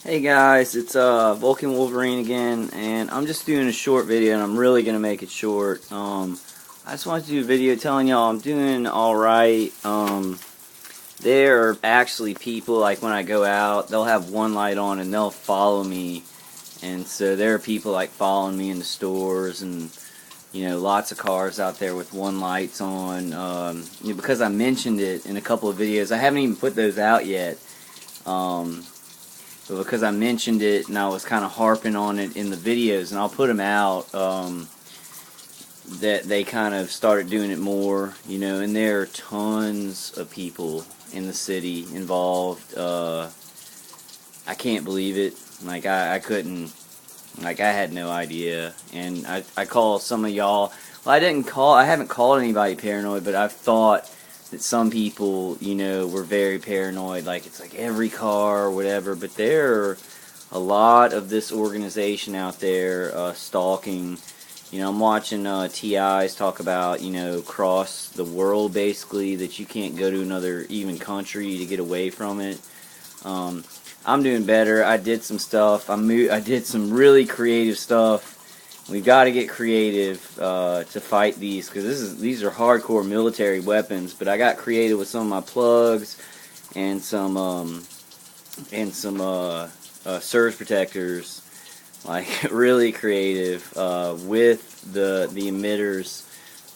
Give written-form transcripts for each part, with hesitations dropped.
Hey guys, it's Vulcan Wolverine again, and I'm just doing a short video, and I'm really gonna make it short. I just wanted to do a video telling y'all I'm doing alright. There are actually people, like when I go out, they'll have one light on and they'll follow me, and so there are people like following me in the stores, and lots of cars out there with one lights on. Because I mentioned it in a couple of videos, I haven't even put those out yet. But because I mentioned it and I was kind of harping on it in the videos, and I'll put them out, that they kind of started doing it more, and there are tons of people in the city involved. I can't believe it. Like, I couldn't, like, I had no idea. And I call some of y'all, well, I haven't called anybody paranoid, but I've thought that some people, were very paranoid, like it's like every car or whatever, but there are a lot of this organization out there stalking. I'm watching TIs talk about, across the world basically, that you can't go to another even country to get away from it. I'm doing better. I did some stuff. I did some really creative stuff. We've got to get creative to fight these, because these are hardcore military weapons. But I got creative with some of my plugs and some surge protectors, like really creative with the emitters.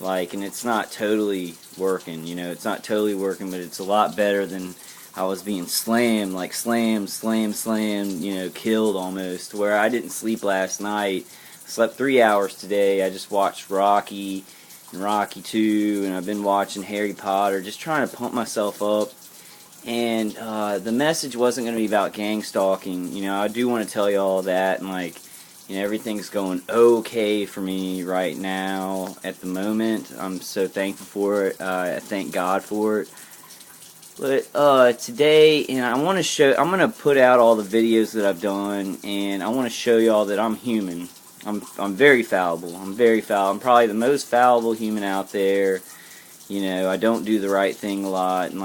Like, and it's not totally working. It's not totally working, but it's a lot better than I was being slammed, like slammed, killed almost. Where I didn't sleep last night. Slept 3 hours today. I just watched Rocky and Rocky 2, and I've been watching Harry Potter, just trying to pump myself up. And the message wasn't going to be about gang stalking. I do want to tell you all that, and everything's going okay for me right now at the moment. I'm so thankful for it. I thank God for it. But today, and I'm going to put out all the videos that I've done, and I want to show y'all that I'm human. I'm very fallible. I'm very fallible. I'm probably the most fallible human out there. I don't do the right thing a lot, and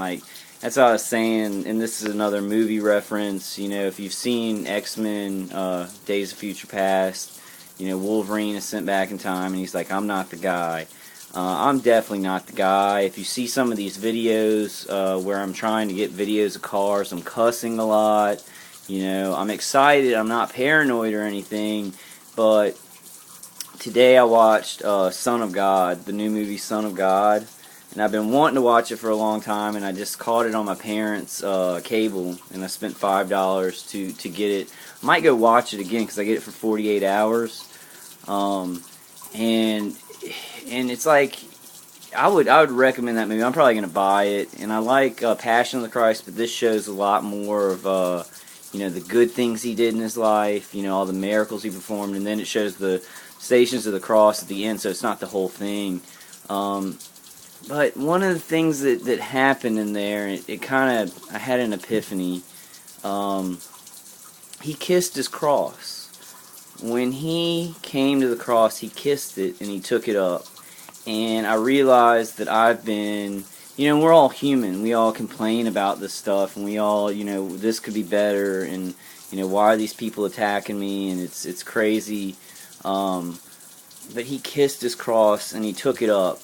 that's what I was saying. And this is another movie reference. If you've seen X-Men, Days of Future Past, Wolverine is sent back in time, and he's like, "I'm not the guy." I'm definitely not the guy. If you see some of these videos where I'm trying to get videos of cars, I'm cussing a lot. I'm excited. I'm not paranoid or anything. But today I watched Son of God, the new movie Son of God, and I've been wanting to watch it for a long time, and I just caught it on my parents' cable, and I spent $5 to get it. I might go watch it again because I get it for 48 hours, and it's like I would recommend that movie. I'm probably going to buy it, and I like Passion of the Christ, but this shows a lot more of the good things he did in his life, all the miracles he performed, and then it shows the Stations of the Cross at the end, so it's not the whole thing. But one of the things that happened in there, I had an epiphany. He kissed his cross. When he came to the cross, he kissed it, and he took it up. And I realized that I've been... we're all human. We all complain about this stuff, and we all, this could be better, and, why are these people attacking me, and it's crazy. But he kissed his cross, and he took it up.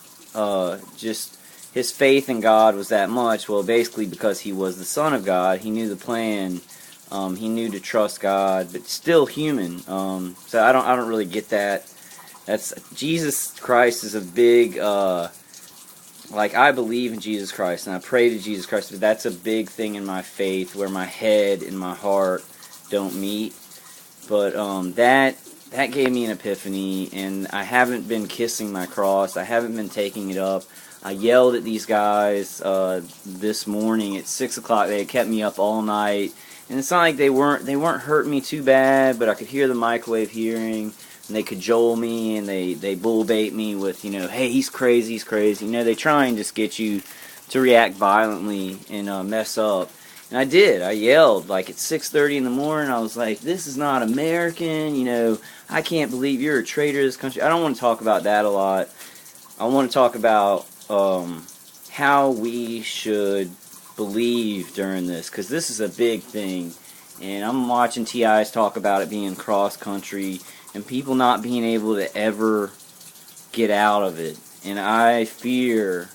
Just his faith in God was that much. Well, basically because he was the Son of God, he knew the plan. He knew to trust God, but still human. So I don't really get that. That's Jesus Christ is a big... I believe in Jesus Christ, and I pray to Jesus Christ, but that's a big thing in my faith, where my head and my heart don't meet. But that gave me an epiphany, and I haven't been kissing my cross. I haven't been taking it up. I yelled at these guys this morning at 6 o'clock. They had kept me up all night, and it's not like they weren't hurting me too bad, but I could hear the microwave hearing. And they cajole me, and they bull bait me with, hey, he's crazy, they try and just get you to react violently and mess up. And I did. I yelled, at 6:30 in the morning. I was like, this is not American, I can't believe you're a traitor to this country. I don't want to talk about that a lot. I want to talk about how we should believe during this, because this is a big thing. And I'm watching TIs talk about it being cross-country and people not being able to ever get out of it. And I don't fear it.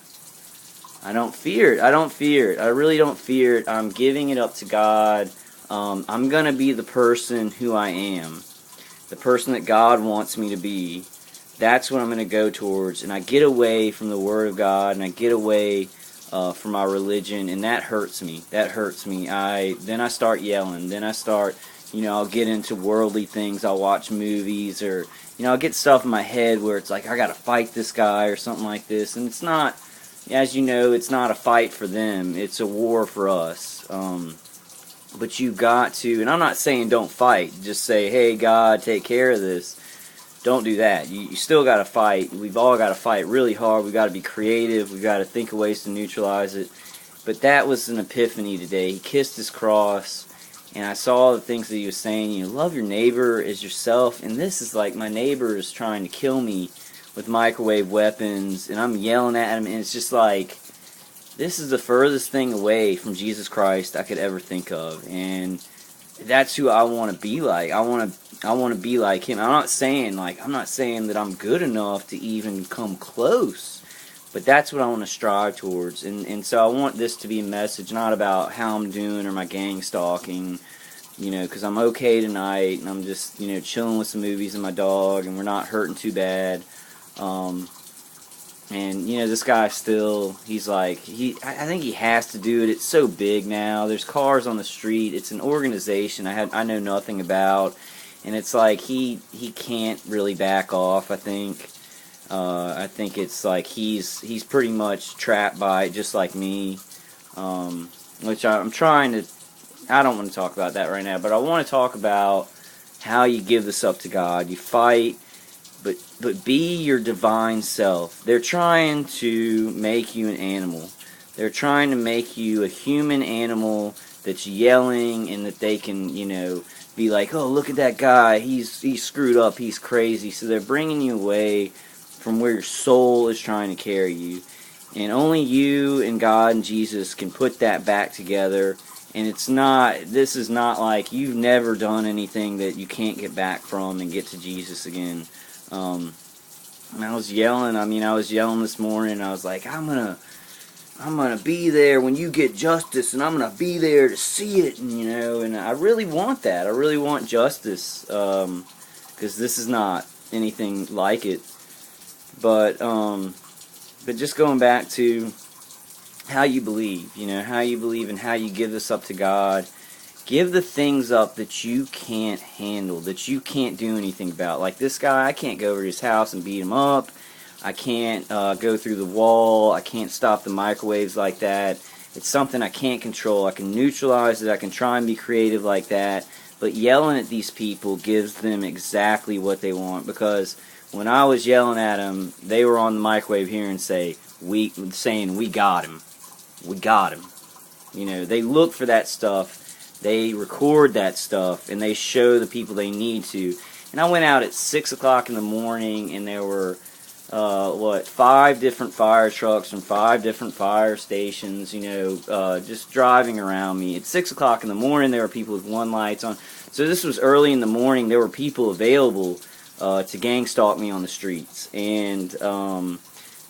I don't fear it. I really don't fear it. I'm giving it up to God. I'm going to be the person who I am. The person that God wants me to be. That's what I'm going to go towards. And I get away from the Word of God, and I get away from my religion, and that hurts me. That hurts me. Then I start yelling. Then I start, I'll get into worldly things. I'll watch movies, or, I'll get stuff in my head where it's like, I got to fight this guy or something like this. And it's not, as you know, it's not a fight for them. It's a war for us. But you've got to, and I'm not saying don't fight. Just say, hey, God, take care of this. Don't do that. You still got to fight. We've all got to fight really hard. We've got to be creative. We've got to think of ways to neutralize it. But that was an epiphany today. He kissed his cross, and I saw the things that he was saying. Love your neighbor as yourself. And this is like my neighbor is trying to kill me with microwave weapons, and I'm yelling at him, and it's just like, this is the furthest thing away from Jesus Christ I could ever think of. And that's who I want to be like. I want to be like him. I'm not saying that I'm good enough to even come close, but that's what I want to strive towards. And so I want this to be a message not about how I'm doing or my gang stalking, because I'm okay tonight and I'm just, chilling with some movies and my dog, and we're not hurting too bad. And this guy still, he's like, I think he has to do it. It's so big now. There's cars on the street. It's an organization I know nothing about, and it's like he can't really back off. I think it's like he's pretty much trapped by it, just like me. Which I'm trying to. I don't want to talk about that right now, but I want to talk about how you give this up to God. You fight. But be your divine self. They're trying to make you an animal. They're trying to make you a human animal that's yelling and that they can, be like, oh, look at that guy. He's screwed up. He's crazy. So they're bringing you away from where your soul is trying to carry you. And only you and God and Jesus can put that back together. And this is not like you've never done anything that you can't get back from and get to Jesus again. And I was yelling. I was yelling this morning. I was like, I'm gonna be there when you get justice, and I'm gonna be there to see it. And I really want that. I really want justice, because this is not anything like it. But just going back to how you believe, how you believe and how you give this up to God. Give the things up that you can't handle, that you can't do anything about. Like this guy, I can't go over to his house and beat him up. I can't go through the wall. I can't stop the microwaves like that. It's something I can't control. I can neutralize it. I can try and be creative like that. But yelling at these people gives them exactly what they want. Because when I was yelling at them, they were on the microwave here and saying, we got him. We got him. They look for that stuff. They record that stuff, and they show the people they need to. And I went out at 6 o'clock in the morning, and there were, 5 different fire trucks from 5 different fire stations, just driving around me. At 6 o'clock in the morning, there were people with one lights on. So this was early in the morning. There were people available to gang stalk me on the streets. And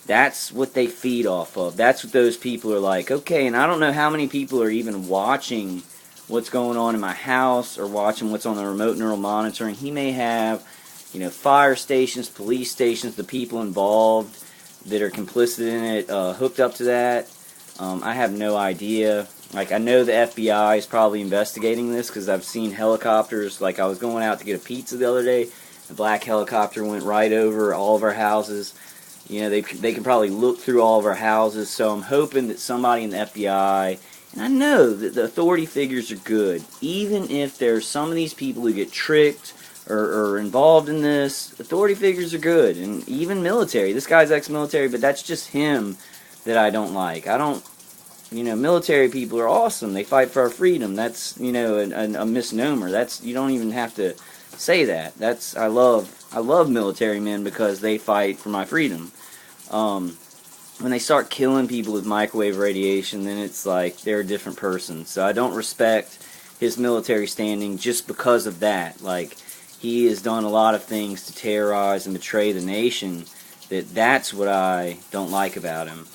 that's what they feed off of. That's what those people are like. Okay, and I don't know how many people are even watching what's going on in my house or watching what's on the remote neural monitoring. He may have, fire stations, police stations, the people involved that are complicit in it, hooked up to that. I have no idea. Like, I know the FBI is probably investigating this because I've seen helicopters. Like, I was going out to get a pizza the other day. A black helicopter went right over all of our houses. They can probably look through all of our houses. So I'm hoping that somebody in the FBI... And I know that the authority figures are good. Even if there's some of these people who get tricked or involved in this, authority figures are good. And even military. This guy's ex-military, but that's just him that I don't like. Military people are awesome. They fight for our freedom. That's, a misnomer. You don't even have to say that. I love military men because they fight for my freedom. When they start killing people with microwave radiation, then it's like they're a different person. So I don't respect his military standing just because of that. Like, he has done a lot of things to terrorize and betray the nation. That's what I don't like about him.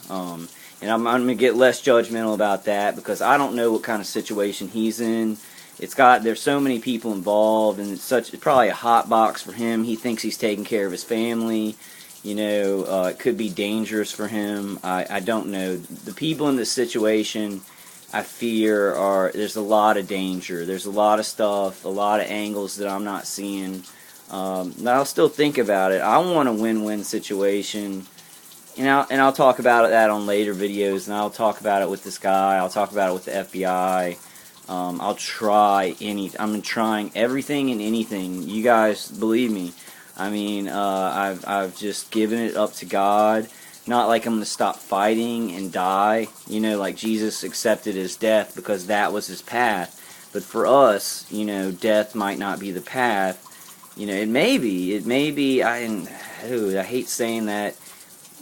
And I'm going to get less judgmental about that because I don't know what kind of situation he's in. There's so many people involved, and it's probably a hot box for him. He thinks he's taking care of his family. It could be dangerous for him. I don't know. The people in this situation, I fear, there's a lot of danger. There's a lot of stuff, a lot of angles that I'm not seeing. I'll still think about it. I want a win-win situation. And I'll talk about that on later videos, and I'll talk about it with this guy. I'll talk about it with the FBI. I'm trying everything and anything. You guys believe me. I mean, I've just given it up to God. Not like I'm going to stop fighting and die. Like Jesus accepted his death because that was his path. But for us, death might not be the path. It may be. I hate saying that.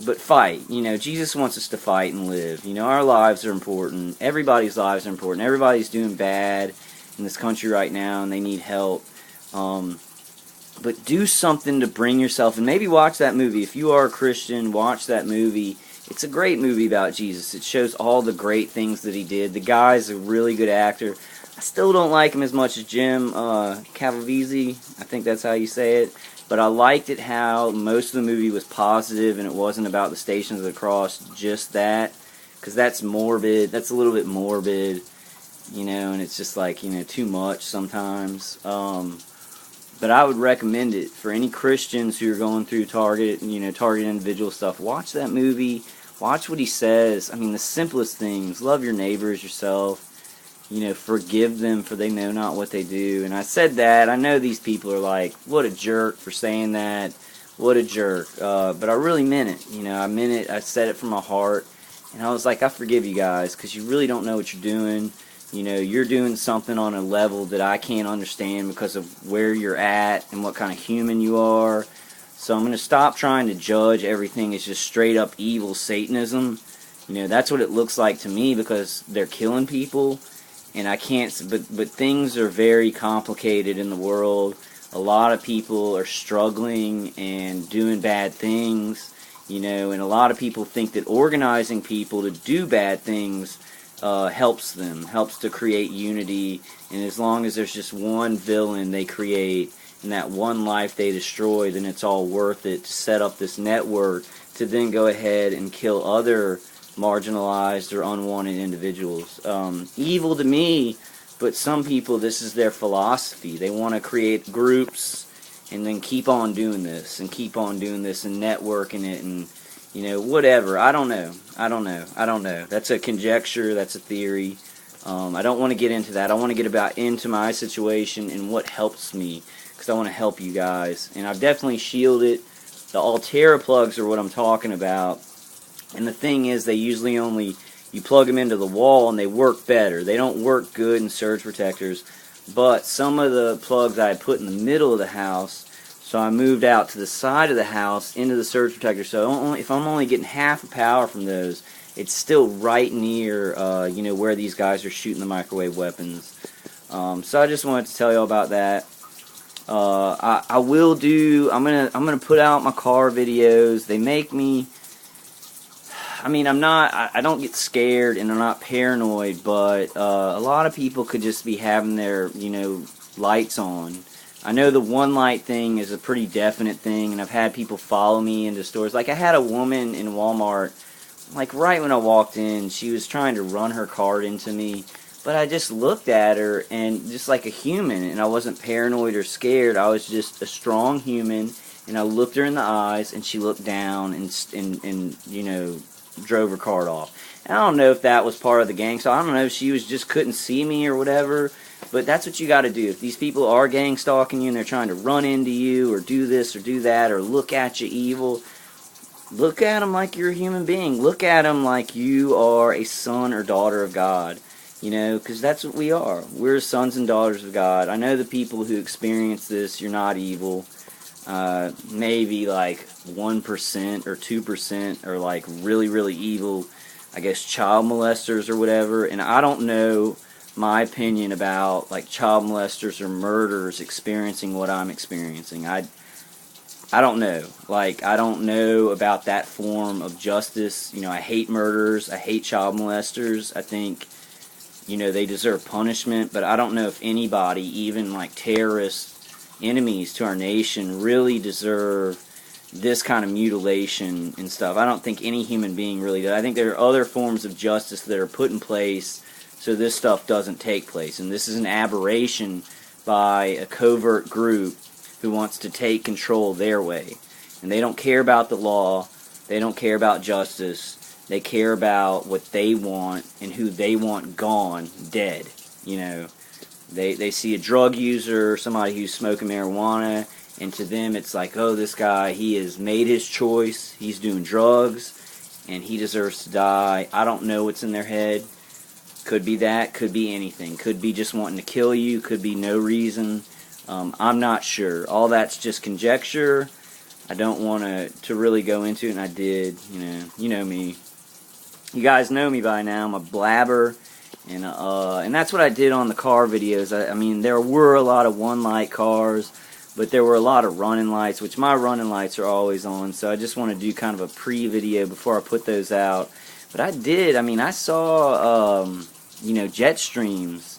But fight. Jesus wants us to fight and live. Our lives are important. Everybody's lives are important. Everybody's doing bad in this country right now, and they need help. But do something to bring yourself, and maybe watch that movie. If you are a Christian, watch that movie. It's a great movie about Jesus. It shows all the great things that he did. The guy's a really good actor. I still don't like him as much as Jim Caviezel. I think that's how you say it. But I liked it how most of the movie was positive, and it wasn't about the Stations of the Cross, just that. Because that's morbid. That's a little bit morbid, and it's just like, too much sometimes. But I would recommend it for any Christians who are going through target individual stuff. Watch that movie. Watch what he says. I mean, the simplest things. Love your neighbors, yourself. Forgive them, for they know not what they do. And I said that. I know these people are like, what a jerk for saying that. What a jerk. But I really meant it. I meant it. I said it from my heart. And I was like, I forgive you guys, because you really don't know what you're doing. You're doing something on a level that I can't understand because of where you're at and what kind of human you are. So I'm going to stop trying to judge everything as just straight up evil Satanism. That's what it looks like to me, because they're killing people. And I can't, but things are very complicated in the world. A lot of people are struggling and doing bad things, and a lot of people think that organizing people to do bad things helps to create unity. And as long as there's just one villain they create and that one life they destroy, then it's all worth it to set up this network to then go ahead and kill other marginalized or unwanted individuals. Evil to me, but some people, this is their philosophy. They want to create groups and then keep on doing this and networking it and whatever. I don't know. That's a conjecture. That's a theory. I don't want to get into that. I want to get into my situation and what helps me, because I want to help you guys. And I've definitely shielded. The Altera plugs are what I'm talking about. And the thing is, they usually you plug them into the wall and they work better. They don't work good in surge protectors. But some of the plugs I put in the middle of the house, so I moved out to the side of the house into the surge protector. So if I'm only getting half the power from those, it's still right near where these guys are shooting the microwave weapons. So I just wanted to tell you all about that. I will do. I'm gonna put out my car videos. They make me. I mean, I don't get scared and I'm not paranoid, but a lot of people could just be having their, lights on. I know the one light thing is a pretty definite thing, and I've had people follow me into stores. Like, I had a woman in Walmart, like, right when I walked in, she was trying to run her card into me, but I just looked at her, and just like a human, and I wasn't paranoid or scared. I was just a strong human, and I looked her in the eyes, and she looked down and drove her cart off. And I don't know if that was part of the gang, so I don't know if she just couldn't see me or whatever, but that's what you got to do. If these people are gang stalking you and they're trying to run into you or do this or do that or look at you evil, look at them like you're a human being. Look at them like you are a son or daughter of God, because that's what we are. We're sons and daughters of God. I know the people who experience this, you're not evil. Maybe like 1% or 2% are like really, really evil, I guess, child molesters or whatever. And I don't know my opinion about like child molesters or murderers experiencing what I'm experiencing. I don't know. Like, I don't know about that form of justice. You know, I hate murderers. I hate child molesters. I think, you know, they deserve punishment. But I don't know if anybody, even like terrorist enemies to our nation, really deserve this kind of mutilation and stuff. I don't think any human being really does. I think there are other forms of justice that are put in place so this stuff doesn't take place. And this is an aberration by a covert group who wants to take control their way. And they don't care about the law. They don't care about justice. They care about what they want and who they want gone, dead. You know, they see a drug user, somebody who's smoking marijuana, and to them it's like, oh, this guy, he has made his choice. He's doing drugs, and he deserves to die. I don't know what's in their head. Could be that. Could be anything. Could be just wanting to kill you. Could be no reason. I'm not sure. All that's just conjecture. I don't want to really go into it, and I did. You know me. You guys know me by now. I'm a blabber, and that's what I did on the car videos. I mean, there were a lot of one-light cars, but there were a lot of running lights, which my running lights are always on, so I just want to do kind of a pre-video before I put those out. But I did. I mean, I saw, you know, jet streams.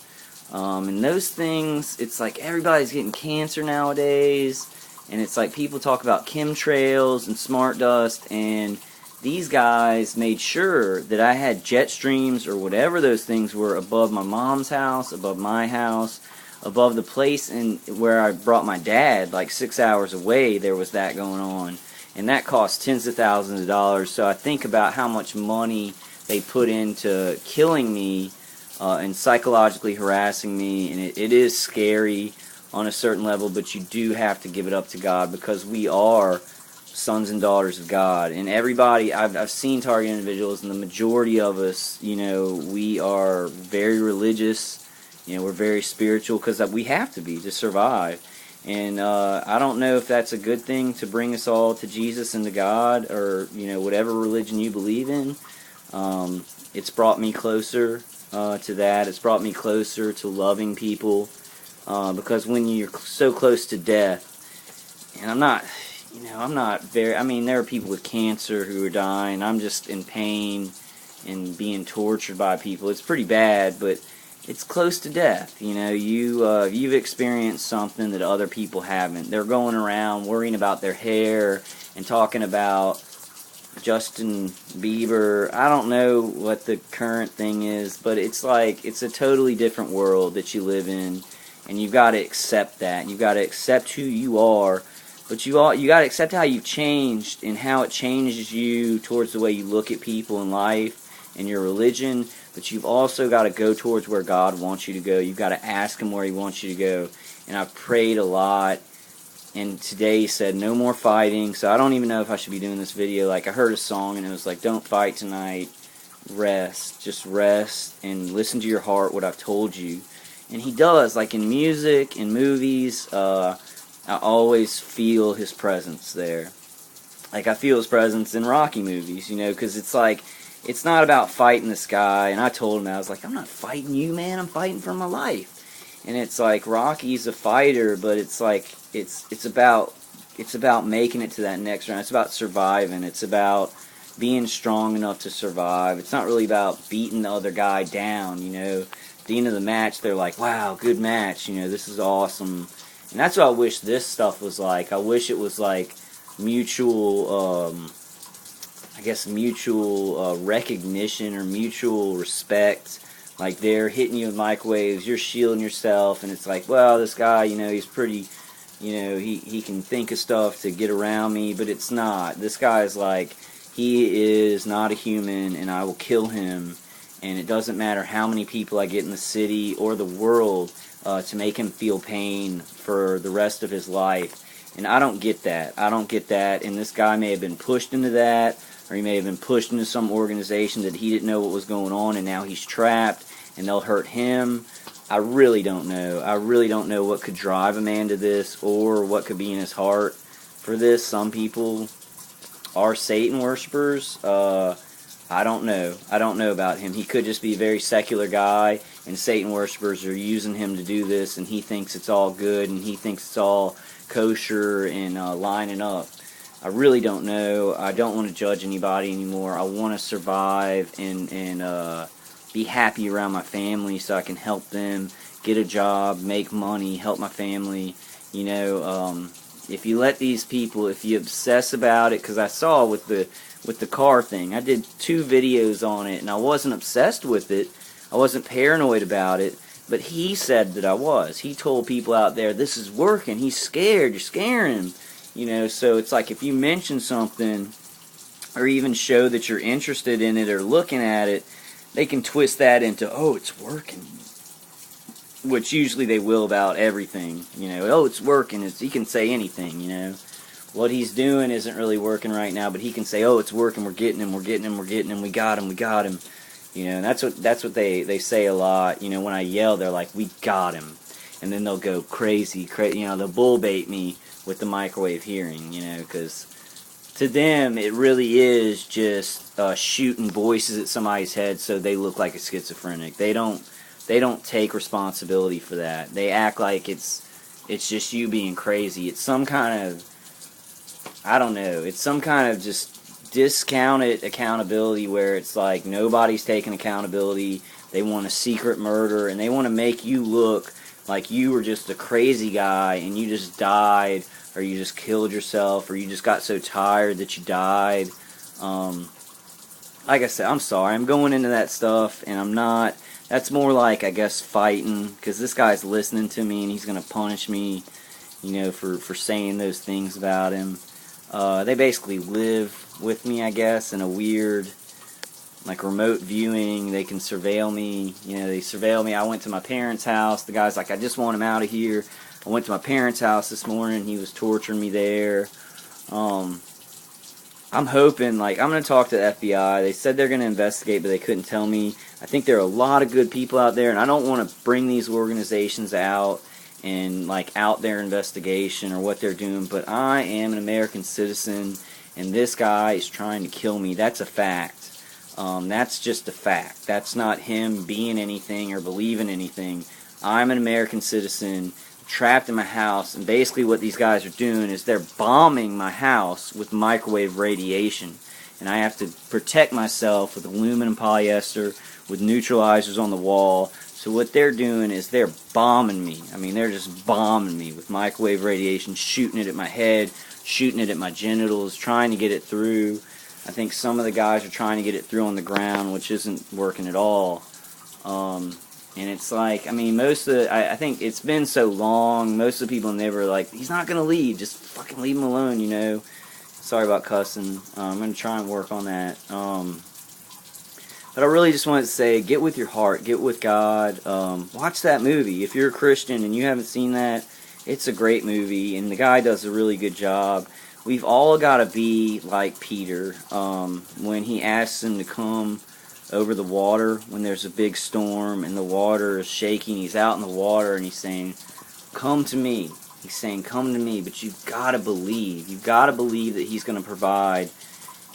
And those things, it's like everybody's getting cancer nowadays, and it's like people talk about chemtrails and smart dust, and these guys made sure that I had jet streams or whatever those things were above my mom's house, above my house, above the place where I brought my dad, like 6 hours away. There was that going on, and that cost tens of thousands of dollars. So I think about how much money they put into killing me and psychologically harassing me, and it is scary on a certain level, but you do have to give it up to God, because we are sons and daughters of God. And everybody, I've seen target individuals, and the majority of us, you know, we are very religious, you know, we're very spiritual, because we have to be to survive. And I don't know if that's a good thing to bring us all to Jesus and to God, or, you know, whatever religion you believe in. It's brought me closer to that. It's brought me closer to loving people, because when you're so close to death, and I'm not very, I mean, there are people with cancer who are dying. I'm just in pain and being tortured by people. It's pretty bad, but it's close to death. You know, you've experienced something that other people haven't. They're going around worrying about their hair and talking about Justin Bieber. I don't know what the current thing is, but it's like, it's a totally different world that you live in, and you've got to accept that. You've got to accept who you are, but you got to accept how you've changed and how it changes you towards the way you look at people in life and your religion. But you've also got to go towards where God wants you to go. You've got to ask Him where He wants you to go. And I've prayed a lot, and today He said no more fighting. So I don't even know if I should be doing this video. Like, I heard a song and it was like, don't fight tonight, rest, just rest and listen to your heart, what I've told you. And He does. Like in music, in movies, I always feel His presence there. Like, I feel His presence in Rocky movies, you know, because it's like, it's not about fighting this guy. And I told him, I was like, I'm not fighting you, man. I'm fighting for my life. And it's like, Rocky's a fighter, but it's like, it's about making it to that next round. It's about surviving. It's about being strong enough to survive. It's not really about beating the other guy down, you know. At the end of the match, they're like, wow, good match, you know, this is awesome. And that's what I wish this stuff was like. I wish it was like mutual, I guess mutual recognition or mutual respect. Like, they're hitting you with microwaves, you're shielding yourself, and it's like, well, this guy, you know, he's pretty, you know, he can think of stuff to get around me, but it's not. This guy's like, he is not a human, and I will kill him, and it doesn't matter how many people I get in the city or the world to make him feel pain for the rest of his life. And I don't get that. I don't get that, and this guy may have been pushed into that, or he may have been pushed into some organization that he didn't know what was going on, and now he's trapped, and they'll hurt him. I really don't know. I really don't know what could drive a man to this, or what could be in his heart for this. Some people are Satan worshipers. I don't know. I don't know about him. He could just be a very secular guy, and Satan worshipers are using him to do this, and he thinks it's all good, and he thinks it's all kosher and lining up. I really don't know. I don't want to judge anybody anymore. I want to survive and be happy around my family so I can help them get a job, make money, help my family. You know, if you let these people, if you obsess about it, because I saw with the car thing, I did 2 videos on it, and I wasn't obsessed with it. I wasn't paranoid about it, but he said that I was. He told people out there, this is working. He's scared. You're scaring him. You know, so it's like if you mention something or even show that you're interested in it or looking at it, they can twist that into, oh, it's working. Which usually they will about everything. You know, oh, it's working. He can say anything, you know. What he's doing isn't really working right now, but he can say, oh, it's working. We're getting him. We're getting him. We're getting him. We got him. We got him. You know, and that's what they say a lot. You know, when I yell, they're like, we got him. And then they'll go crazy. You know, they'll bull bait me with the microwave hearing, you know, because to them it really is just shooting voices at somebody's head so they look like a schizophrenic. They don't take responsibility for that. They act like it's just you being crazy. It's some kind of, I don't know, it's some kind of just discounted accountability where it's like nobody's taking accountability. They want a secret murder, and they want to make you look like you were just a crazy guy and you just died, or you just killed yourself, or you just got so tired that you died. Like I said, I'm sorry. I'm going into that stuff, and I'm not. That's more like, I guess, fighting, because this guy's listening to me, and he's going to punish me, you know, for saying those things about him. They basically live with me, I guess, in a weird, like, remote viewing. They can surveil me. You know, they surveil me. I went to my parents' house. The guy's like, I just want him out of here. I went to my parents' house this morning. He was torturing me there. I'm hoping, like, I'm going to talk to the FBI. They said they're going to investigate, but they couldn't tell me. I think there are a lot of good people out there, and I don't want to bring these organizations out and, like, out their investigation or what they're doing, but I am an American citizen, and this guy is trying to kill me. That's a fact. That's just a fact. That's not him being anything or believing anything. I'm an American citizen trapped in my house, and basically what these guys are doing is they're bombing my house with microwave radiation, and I have to protect myself with aluminum polyester with neutralizers on the wall. So what they're doing is they're bombing me. I mean, they're just bombing me with microwave radiation, shooting it at my head, shooting it at my genitals, trying to get it through. I think some of the guys are trying to get it through on the ground, which isn't working at all. And it's like, I mean, I think it's been so long, most of the people in there were like, he's not going to leave, just fucking leave him alone, you know. Sorry about cussing. I'm going to try and work on that. But I really just wanted to say, get with your heart, get with God. Watch that movie. If you're a Christian and you haven't seen that, it's a great movie, and the guy does a really good job. We've all got to be like Peter when he asks him to come over the water when there's a big storm and the water is shaking. He's out in the water and he's saying, come to me. He's saying, come to me. But you've got to believe. You've got to believe that he's going to provide.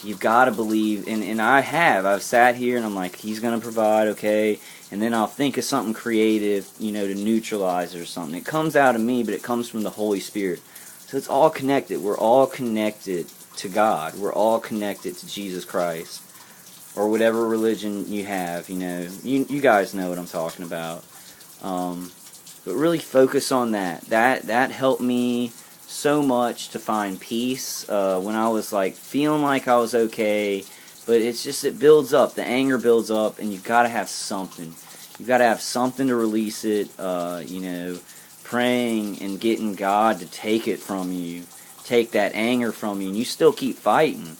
You've got to believe. And I've sat here and I'm like, he's going to provide, okay. And then I'll think of something creative, you know, to neutralize it or something. It comes out of me, but it comes from the Holy Spirit. So it's all connected. We're all connected to God. We're all connected to Jesus Christ. Or whatever religion you have, you know. You guys know what I'm talking about. But really focus on that. That helped me so much to find peace when I was like feeling like I was okay. But it's just, it builds up. The anger builds up, and you've got to have something. You've got to have something to release it. You know, praying and getting God to take it from you. Take that anger from you. And you still keep fighting.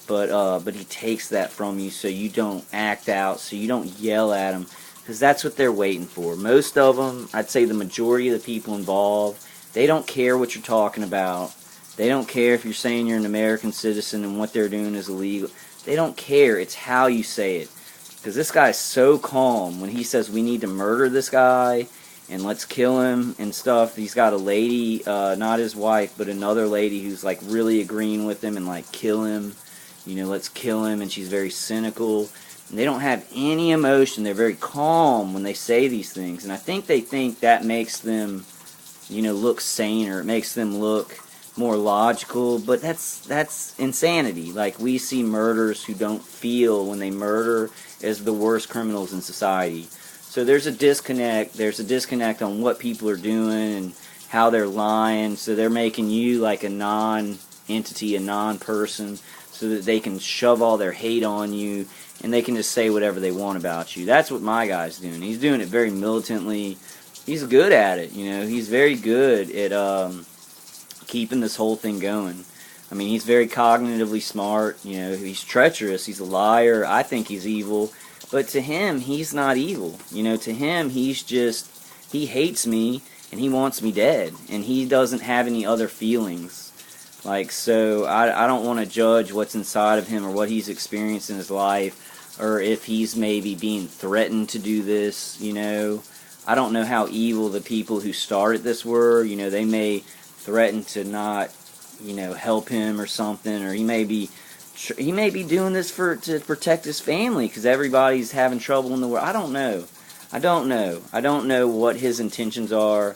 But he takes that from you so you don't act out, so you don't yell at him, because that's what they're waiting for. Most of them, I'd say the majority of the people involved, they don't care what you're talking about. They don't care if you're saying you're an American citizen and what they're doing is illegal. They don't care. It's how you say it. Because this guy's so calm when he says we need to murder this guy and let's kill him and stuff. He's got a lady, not his wife, but another lady who's like really agreeing with him and like kill him. You know, let's kill him, and she's very cynical. And they don't have any emotion. They're very calm when they say these things. And I think they think that makes them, look saner. It makes them look more logical. But that's insanity. Like, we see murderers who don't feel when they murder as the worst criminals in society. So there's a disconnect. There's a disconnect on what people are doing and how they're lying. So they're making you like a non-entity, a non-person, so that they can shove all their hate on you, and they can just say whatever they want about you. That's what my guy's doing. He's doing it very militantly. He's good at it, He's very good at keeping this whole thing going. I mean, he's very cognitively smart. He's treacherous. He's a liar. I think he's evil. But to him, he's not evil. To him, he hates me, and he wants me dead. And he doesn't have any other feelings. So I don't want to judge what's inside of him or what he's experienced in his life, or if he's maybe being threatened to do this, I don't know how evil the people who started this were. They may threaten to not, help him or something, or he may be doing this to protect his family because everybody's having trouble in the world. I don't know. I don't know what his intentions are.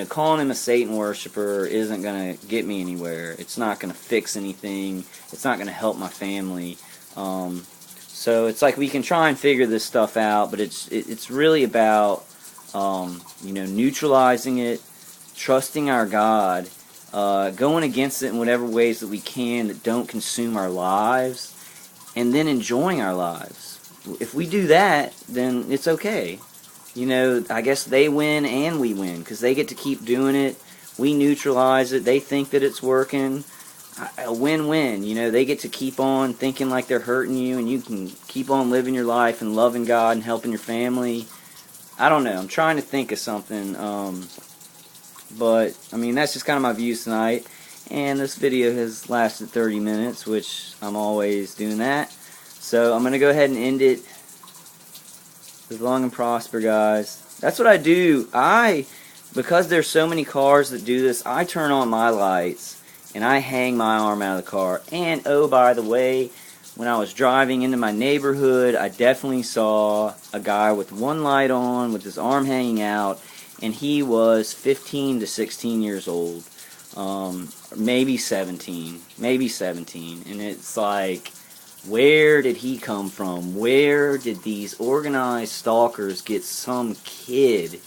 Calling him a Satan worshiper isn't going to get me anywhere. It's not going to fix anything. It's not going to help my family. So it's like we can try and figure this stuff out, but it's really about neutralizing it, trusting our God, going against it in whatever ways that we can that don't consume our lives, and then enjoying our lives. If we do that, then it's okay. I guess they win and we win because they get to keep doing it. We neutralize it. They think that it's working. A win-win. They get to keep on thinking like they're hurting you, and you can keep on living your life and loving God and helping your family. I don't know. I'm trying to think of something. But, I mean, that's just kind of my views tonight. And this video has lasted 30 minutes, which I'm always doing that. So I'm going to go ahead and end it. Live long and prosper, guys. That's what I do. Because there's so many cars that do this, I turn on my lights and I hang my arm out of the car. And, oh, by the way, when I was driving into my neighborhood, I definitely saw a guy with one light on with his arm hanging out, and he was 15 to 16 years old. Maybe 17. And it's like, where did he come from? Where did these organized stalkers get some kid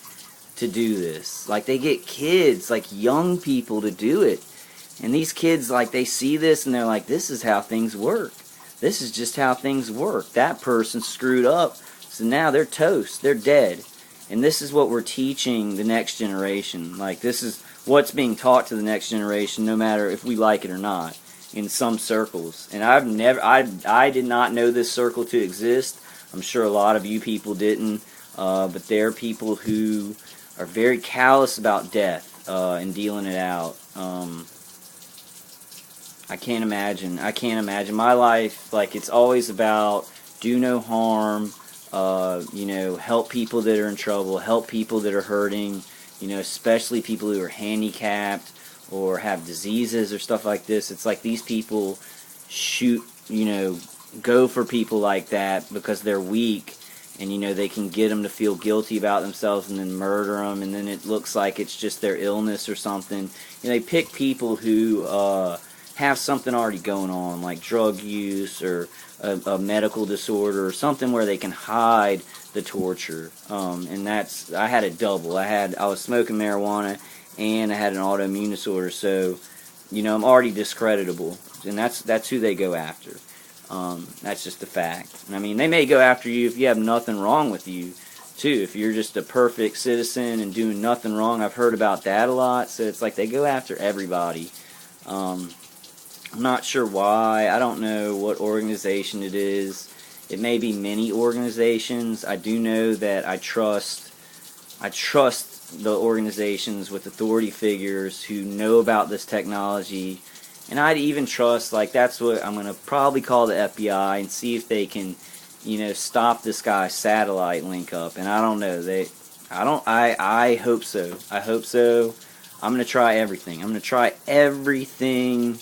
to do this? Like, they get kids, like young people, to do it. And these kids, like, they see this and they're like, this is how things work. This is just how things work. That person screwed up, so now they're toast. They're dead. And this is what we're teaching the next generation. Like, this is what's being taught to the next generation, no matter if we like it or not, in some circles. And I did not know this circle to exist. I'm sure a lot of you people didn't. But there are people who are very callous about death and dealing it out. I can't imagine. My life, like, it's always about do no harm, help people that are in trouble, help people that are hurting, especially people who are handicapped or have diseases or stuff like this. It's like these people go for people like that because they're weak, and, they can get them to feel guilty about themselves and then murder them, and then it looks like it's just their illness or something. They pick people who have something already going on, like drug use or a medical disorder or something where they can hide the torture. And I had a double. I was smoking marijuana and I had an autoimmune disorder, so I'm already discreditable, and that's who they go after. That's just a fact. And I mean, they may go after you if you have nothing wrong with you too. If you're just a perfect citizen and doing nothing wrong, I've heard about that a lot. So it's like they go after everybody. I'm not sure why. I don't know what organization it is. It may be many organizations. I do know that I trust the organizations with authority figures who know about this technology. And I'd even trust, like, that's what I'm going to probably call the FBI and see if they can, stop this guy's satellite link up. And I don't know. I hope so. I hope so. I'm going to try everything. I'm going to try everything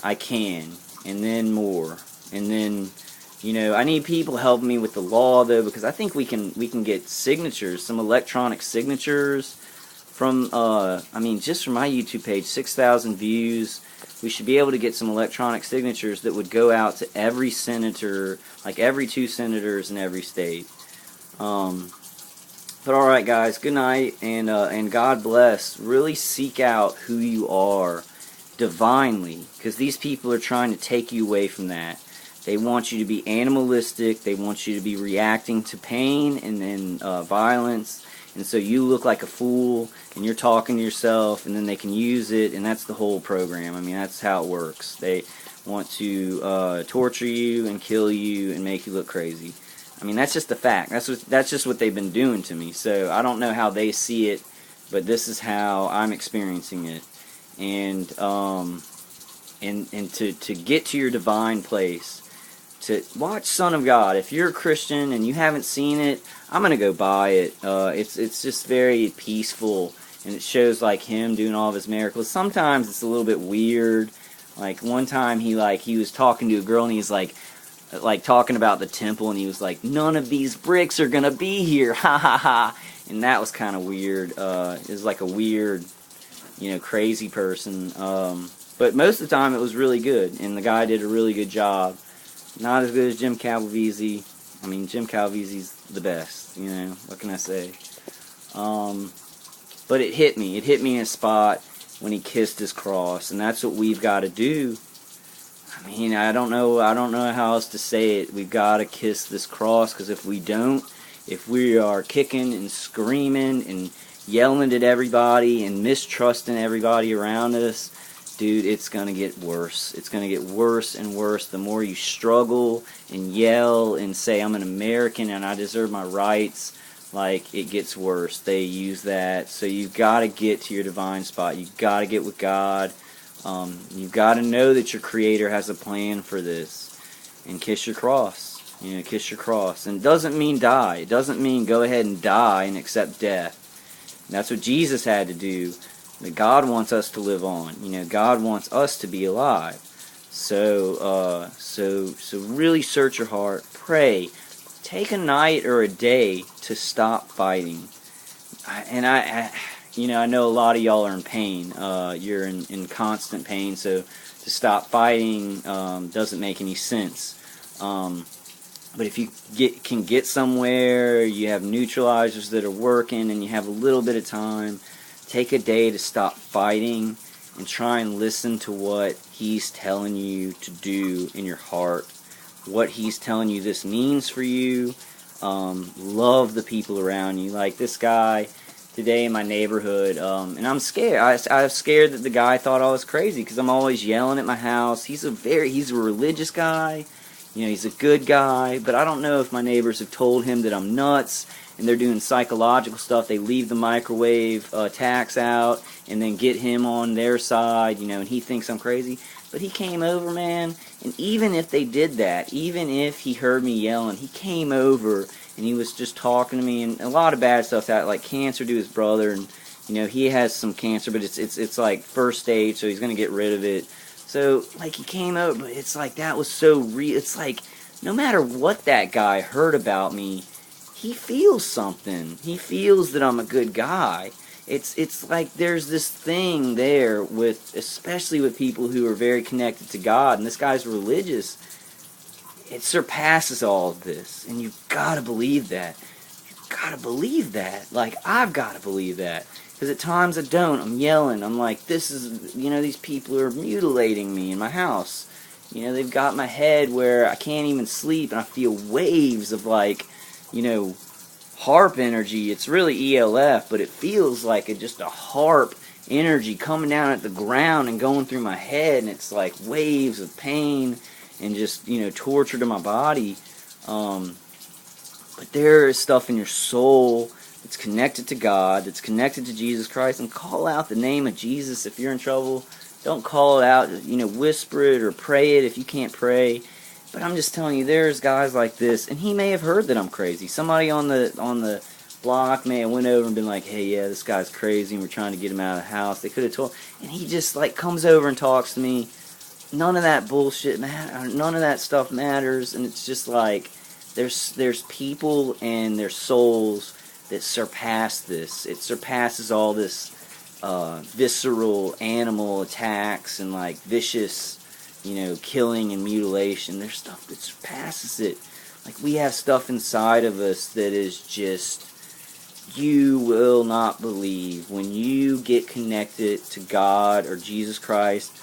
I can, and then more, and then I need people helping me with the law, though, because I think we can get signatures, some electronic signatures from, just from my YouTube page, 6,000 views. We should be able to get some electronic signatures that would go out to every senator, like every 2 senators in every state. But all right, guys, good night, and God bless. Really seek out who you are divinely, because these people are trying to take you away from that. They want you to be animalistic. They want you to be reacting to pain and violence. And so you look like a fool, and you're talking to yourself, and then they can use it, and that's the whole program. I mean, that's how it works. They want to torture you and kill you and make you look crazy. I mean, that's just a fact. That's just what they've been doing to me. So I don't know how they see it, but this is how I'm experiencing it. And to get to your divine place, to watch Son of God. If you're a Christian and you haven't seen it, I'm gonna go buy it. It's just very peaceful, and it shows like him doing all of his miracles. Sometimes it's a little bit weird. Like one time he was talking to a girl, and he's like talking about the temple, and he was like, "None of these bricks are gonna be here, ha ha ha," and that was kind of weird. It was like a weird, crazy person. But most of the time it was really good, and the guy did a really good job. Not as good as Jim Calvisi. I mean, Jim Calvisi's the best, what can I say? But it hit me. It hit me in a spot when he kissed his cross, and that's what we've got to do. I mean, I don't know how else to say it. We've got to kiss this cross, because if we don't, if we are kicking and screaming and yelling at everybody and mistrusting everybody around us, dude, it's going to get worse. It's going to get worse and worse. The more you struggle and yell and say, I'm an American and I deserve my rights, like, it gets worse. They use that. So you've got to get to your divine spot. You've got to get with God. You've got to know that your Creator has a plan for this. And kiss your cross. Kiss your cross. And it doesn't mean die. It doesn't mean go ahead and die and accept death. And that's what Jesus had to do. That God wants us to live on. God wants us to be alive. So really search your heart. Pray. Take a night or a day to stop fighting. I know a lot of y'all are in pain. You're in constant pain. So to stop fighting doesn't make any sense. But if you can get somewhere, you have neutralizers that are working, and you have a little bit of time, take a day to stop fighting and try and listen to what He's telling you to do in your heart, what He's telling you this means for you. Love the people around you. Like this guy today in my neighborhood, and I'm scared. I was scared that the guy thought I was crazy because I'm always yelling at my house. He's a religious guy. He's a good guy, but I don't know if my neighbors have told him that I'm nuts, and they're doing psychological stuff. They leave the microwave tax out and then get him on their side, and he thinks I'm crazy. But he came over, man, and even if they did that, even if he heard me yelling, he came over and he was just talking to me, and a lot of bad stuff, like cancer to his brother, and he has some cancer, but it's like first stage, so he's going to get rid of it. So, like, he came over, but it's like, that was so real. It's like, no matter what that guy heard about me, he feels something. He feels that I'm a good guy. It's like there's this thing there especially with people who are very connected to God, and this guy's religious. It surpasses all of this, and you've got to believe that. You've got to believe that. Like, I've got to believe that. Because at times I don't. I'm yelling. I'm like, these people are mutilating me in my house. They've got my head where I can't even sleep, and I feel waves of, harp energy. It's really ELF, but it feels like just a harp energy coming down at the ground and going through my head, and it's like waves of pain and just, torture to my body. But there is stuff in your soul that's connected to God, that's connected to Jesus Christ, and call out the name of Jesus if you're in trouble. Don't call it out, whisper it or pray it if you can't pray. But I'm just telling you, there's guys like this, and he may have heard that I'm crazy. Somebody on the block may have went over and been like, hey, yeah, this guy's crazy, and we're trying to get him out of the house. They could have told, and he just, comes over and talks to me. none of that bullshit none of that stuff matters, and it's just like there's people and their souls that surpass this. It surpasses all this visceral animal attacks and like vicious, killing and mutilation. There's stuff that surpasses it. Like, we have stuff inside of us that is just, you will not believe when you get connected to God or Jesus Christ.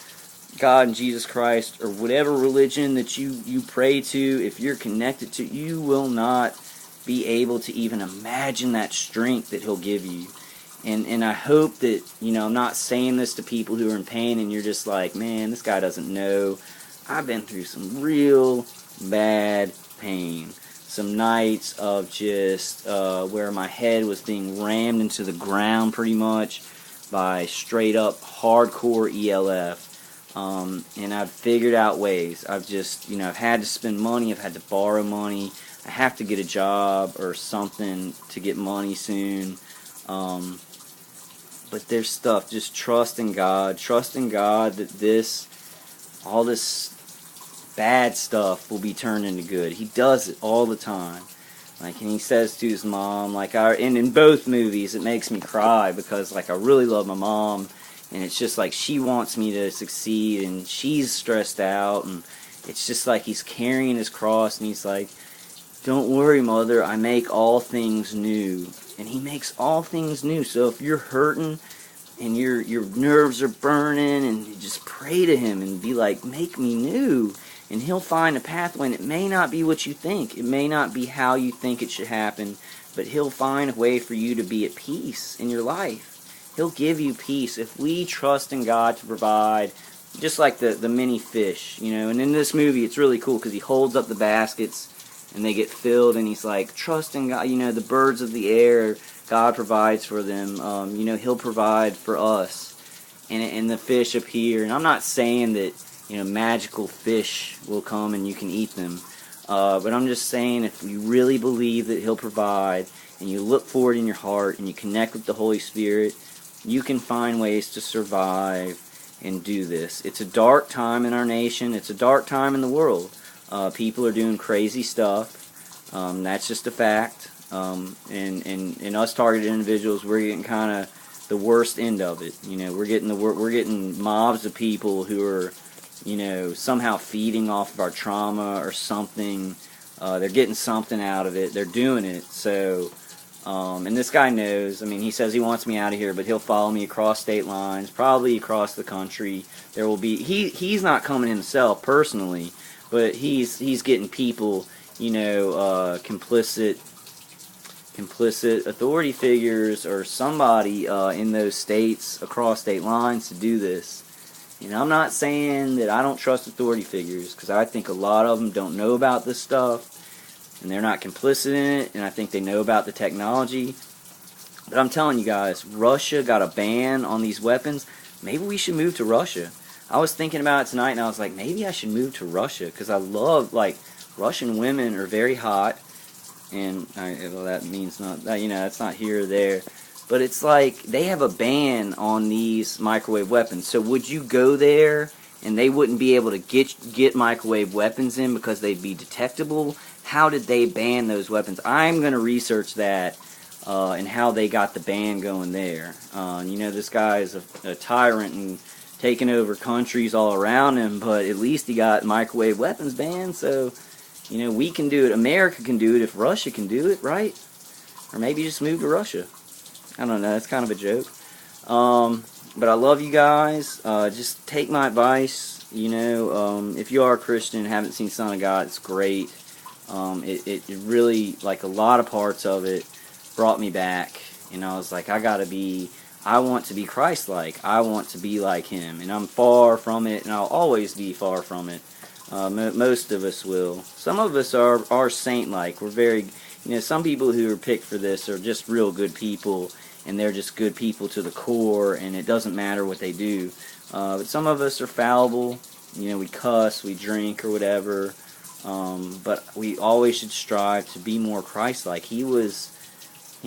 God and Jesus Christ, or whatever religion that you pray to, if you're connected to, you will not be able to even imagine that strength that He'll give you. And I hope that, I'm not saying this to people who are in pain and you're just like, man, this guy doesn't know. I've been through some real bad pain. Some nights of just where my head was being rammed into the ground pretty much by straight up hardcore ELF. And I've figured out ways. I've just, I've had to spend money. I've had to borrow money. I have to get a job or something to get money soon. But there's stuff. Just trust in God. Trust in God that all this bad stuff will be turned into good. He does it all the time. Like, and he says to his mom, and in both movies, it makes me cry because, I really love my mom. And it's just like she wants me to succeed, and she's stressed out, and it's just like he's carrying his cross, and he's like, don't worry, mother, I make all things new. And he makes all things new. So if you're hurting and your nerves are burning, and you just pray to him and be like, make me new. And he'll find a pathway, and it may not be what you think. It may not be how you think it should happen, but he'll find a way for you to be at peace in your life. He'll give you peace if we trust in God to provide, just like the many fish, And in this movie, it's really cool because he holds up the baskets and they get filled, and he's like, trust in God. The birds of the air, God provides for them. He'll provide for us. And the fish appear. And I'm not saying that, magical fish will come and you can eat them. But I'm just saying, if you really believe that He'll provide, and you look for it in your heart, and you connect with the Holy Spirit, you can find ways to survive and do this. It's a dark time in our nation. It's a dark time in the world. People are doing crazy stuff. That's just a fact. And us targeted individuals, we're getting kind of the worst end of it. We're getting mobs of people who are, somehow feeding off of our trauma or something. They're getting something out of it. They're doing it. So. And this guy knows. He says he wants me out of here, but he'll follow me across state lines, probably across the country. There will be he's not coming himself personally, but he's getting people, complicit authority figures or somebody in those states across state lines to do this. I'm not saying that I don't trust authority figures, because I think a lot of them don't know about this stuff. And they're not complicit in it, and I think they know about the technology. But I'm telling you guys, Russia got a ban on these weapons. Maybe we should move to Russia. I was thinking about it tonight, and I was like, maybe I should move to Russia, because I love, Russian women are very hot, and, well, that means not, that's not here or there. But it's like, they have a ban on these microwave weapons. So would you go there, and they wouldn't be able to get microwave weapons in because they'd be detectable? How did they ban those weapons? I'm going to research that and how they got the ban going there. This guy is a tyrant and taking over countries all around him, but at least he got microwave weapons banned, so, we can do it. America can do it if Russia can do it, right? Or maybe just move to Russia. I don't know, that's kind of a joke. But I love you guys. Just take my advice. If you are a Christian and haven't seen Son of God, it's great. It really, a lot of parts of it brought me back, and I was like, I want to be Christ-like. I want to be like Him, and I'm far from it, and I'll always be far from it. Most of us will. Some of us are saint-like. We're very, some people who are picked for this are just real good people, and they're just good people to the core, and it doesn't matter what they do. But some of us are fallible. We cuss, we drink, or whatever. But we always should strive to be more Christ-like. He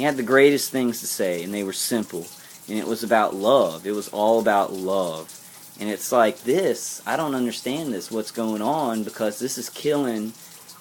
had the greatest things to say, and they were simple. And it was about love. It was all about love. And it's like this. I don't understand this. What's going on? Because this is killing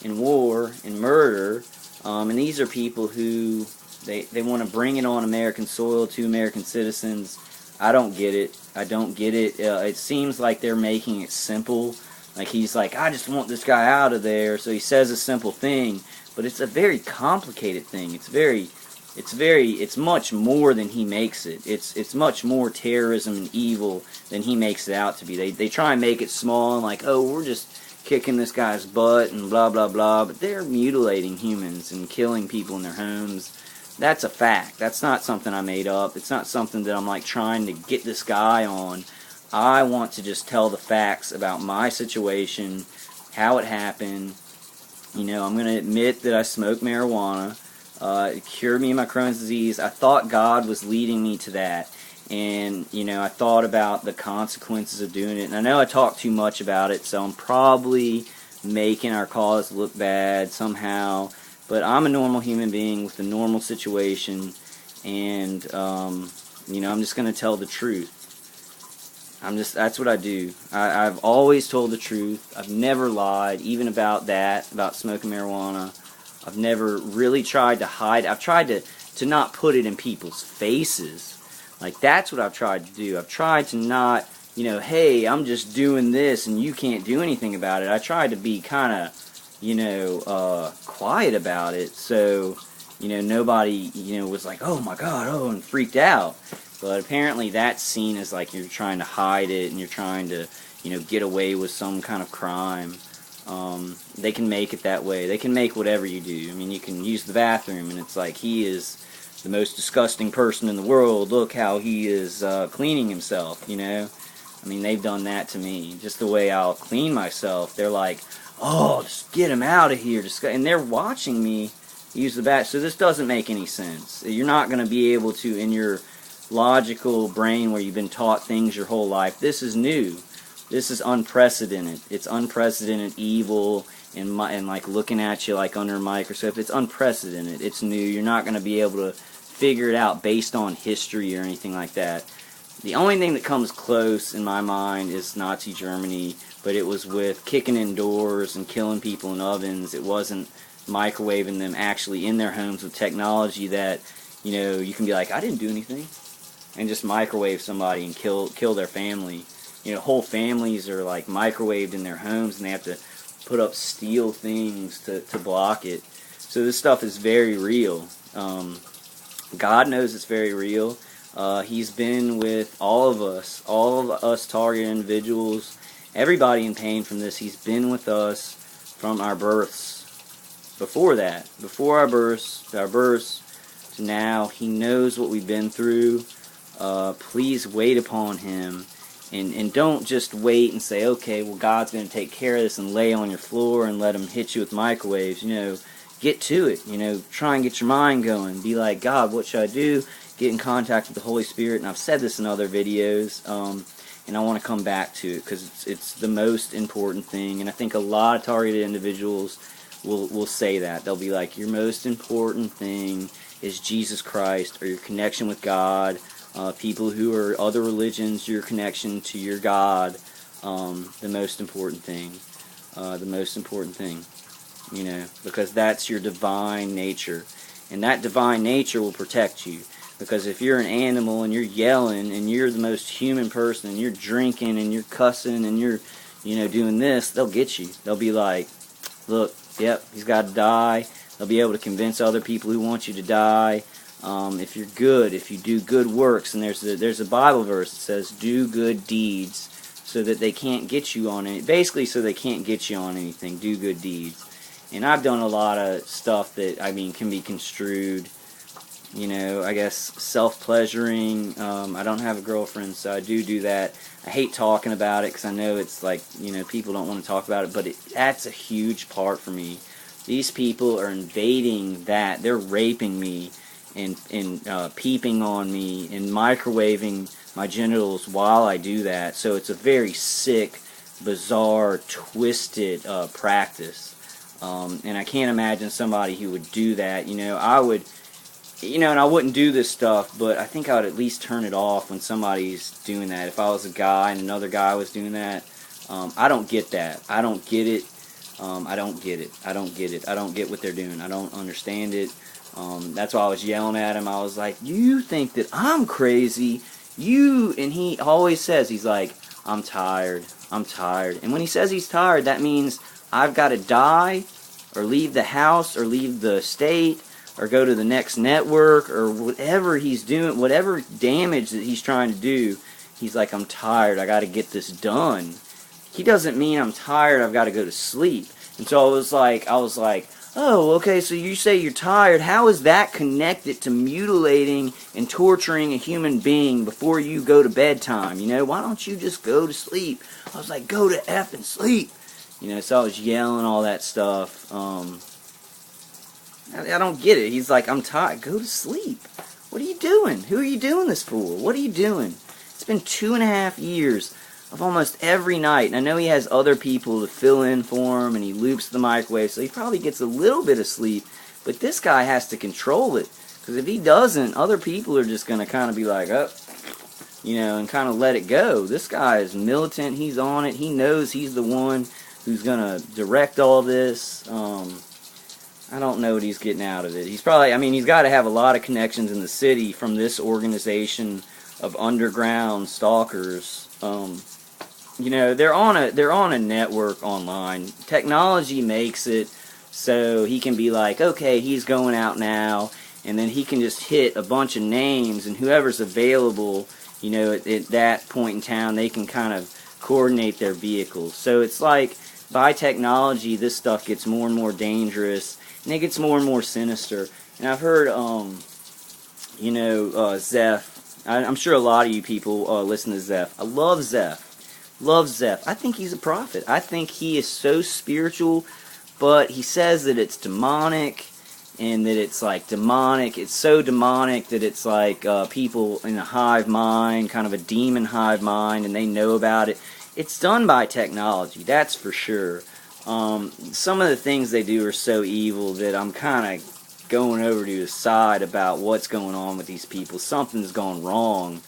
and war and murder. And these are people who they want to bring it on American soil to American citizens. I don't get it. I don't get it. It seems like they're making it simple. Like he's like, I just want this guy out of there. So he says a simple thing, but it's a very complicated thing. It's much more than he makes it. It's much more terrorism and evil than he makes it out to be. They try and make it small and like, oh, we're just kicking this guy's butt and blah blah blah, but they're mutilating humans and killing people in their homes. That's a fact. That's not something I made up. It's not something that I'm like trying to get this guy on. I want to just tell the facts about my situation, how it happened. You know, I'm going to admit that I smoke marijuana. It cured me of my Crohn's disease. I thought God was leading me to that. And, you know, I thought about the consequences of doing it. And I know I talk too much about it, so I'm probably making our cause look bad somehow. But I'm a normal human being with a normal situation. And, you know, I'm just going to tell the truth. That's what I do. I've always told the truth. I've never lied, even about that, about smoking marijuana. I've never really tried to hide. I've tried to not put it in people's faces. Like, that's what I've tried to do. I've tried to not, you know, hey, I'm just doing this and you can't do anything about it. I tried to be kind of, you know, quiet about it. So, you know, nobody, you know, was like, oh my God, oh, and freaked out. But apparently that's seen as like you're trying to hide it and you're trying to, you know, get away with some kind of crime. They can make it that way. They can make whatever you do. I mean, you can use the bathroom and it's like, he is the most disgusting person in the world. Look how he is cleaning himself, you know. I mean, they've done that to me. Just the way I'll clean myself. They're like, oh, just get him out of here. And they're watching me use the bathroom. So this doesn't make any sense. You're not going to be able to, in your logical brain where you've been taught things your whole life, this is new. This is unprecedented. It's unprecedented evil and like looking at you like under a microscope. It's unprecedented. It's new. You're not going to be able to figure it out based on history or anything like that. The only thing that comes close in my mind is Nazi Germany, but it was with kicking in doors and killing people in ovens. It wasn't microwaving them actually in their homes with technology that, you know, you can be like, I didn't do anything, and just microwave somebody and kill their family. You know, whole families are like microwaved in their homes and they have to put up steel things to block it. So this stuff is very real. God knows it's very real. He's been with all of us targeted individuals, everybody in pain from this. He's been with us from our births. Before that, before our births to now, He knows what we've been through. Please wait upon Him. And don't just wait and say, okay, well, God's going to take care of this and lay on your floor and let Him hit you with microwaves. You know, get to it. You know, try and get your mind going. Be like, God, what should I do? Get in contact with the Holy Spirit. And I've said this in other videos, and I want to come back to it because it's the most important thing. And I think a lot of targeted individuals will say that. They'll be like, your most important thing is Jesus Christ or your connection with God. People who are other religions, your connection to your God, the most important thing, you know, because that's your divine nature, and that divine nature will protect you, because if you're an animal and you're yelling and you're the most human person and you're drinking and you're cussing and you're, you know, doing this, they'll get you. They'll be like, look, yep, he's got to die. They'll be able to convince other people who want you to die. If you're good, if you do good works, and there's a Bible verse that says, do good deeds, so that they can't get you on any, basically so they can't get you on anything, do good deeds. And I've done a lot of stuff that, I mean, can be construed, you know, I guess self-pleasuring. I don't have a girlfriend, so I do that. I hate talking about it because I know it's like, you know, people don't want to talk about it, but that's a huge part for me. These people are invading that. They're raping me and peeping on me and microwaving my genitals while I do that. So it's a very sick, bizarre, twisted practice. And I can't imagine somebody who would do that. You know, I would you know, and I wouldn't do this stuff, but I think I would at least turn it off when somebody's doing that. If I was a guy and another guy was doing that, I don't get that. I don't get it. I don't get it. I don't get it. I don't get what they're doing. I don't understand it. That's why I was yelling at him. I was like, you think that I'm crazy? And he always says, he's like, I'm tired. I'm tired. And when he says he's tired, that means I've got to die or leave the house or leave the state or go to the next network or whatever he's doing, whatever damage that he's trying to do. He's like, I'm tired. I got to get this done. He doesn't mean I'm tired. I've got to go to sleep. And so I was like, oh, okay, so you say you're tired. How is that connected to mutilating and torturing a human being before you go to bedtime? You know, why don't you just go to sleep? I was like, go to effing sleep. You know, so I was yelling all that stuff. I don't get it. He's like, I'm tired. Go to sleep. What are you doing? Who are you doing this for? What are you doing? It's been 2.5 years of almost every night, and I know he has other people to fill in for him, and he loops the microwave, so he probably gets a little bit of sleep, but this guy has to control it, because if he doesn't, other people are just going to kind of be like, oh, you know, and kind of let it go. This guy is militant, he's on it, he knows he's the one who's going to direct all this. I don't know what he's getting out of it. He's probably, I mean, he's got to have a lot of connections in the city from this organization of underground stalkers. You know, they're on a network online. Technology makes it so he can be like, okay, he's going out now, and then he can just hit a bunch of names, and whoever's available, you know, at that point in town, they can kind of coordinate their vehicles. So it's like, by technology, this stuff gets more and more dangerous, and it gets more and more sinister. And I've heard, you know, Zeph. I'm sure a lot of you people listen to Zeph. I love Zeph. Love Zeph. I think he's a prophet. I think he is so spiritual, but he says that it's demonic, and that it's like demonic. It's so demonic that it's like people in a hive mind, kind of a demon hive mind, and they know about it. It's done by technology, that's for sure. Some of the things they do are so evil that I'm kind of going over to the side about what's going on with these people. Something's gone wrong.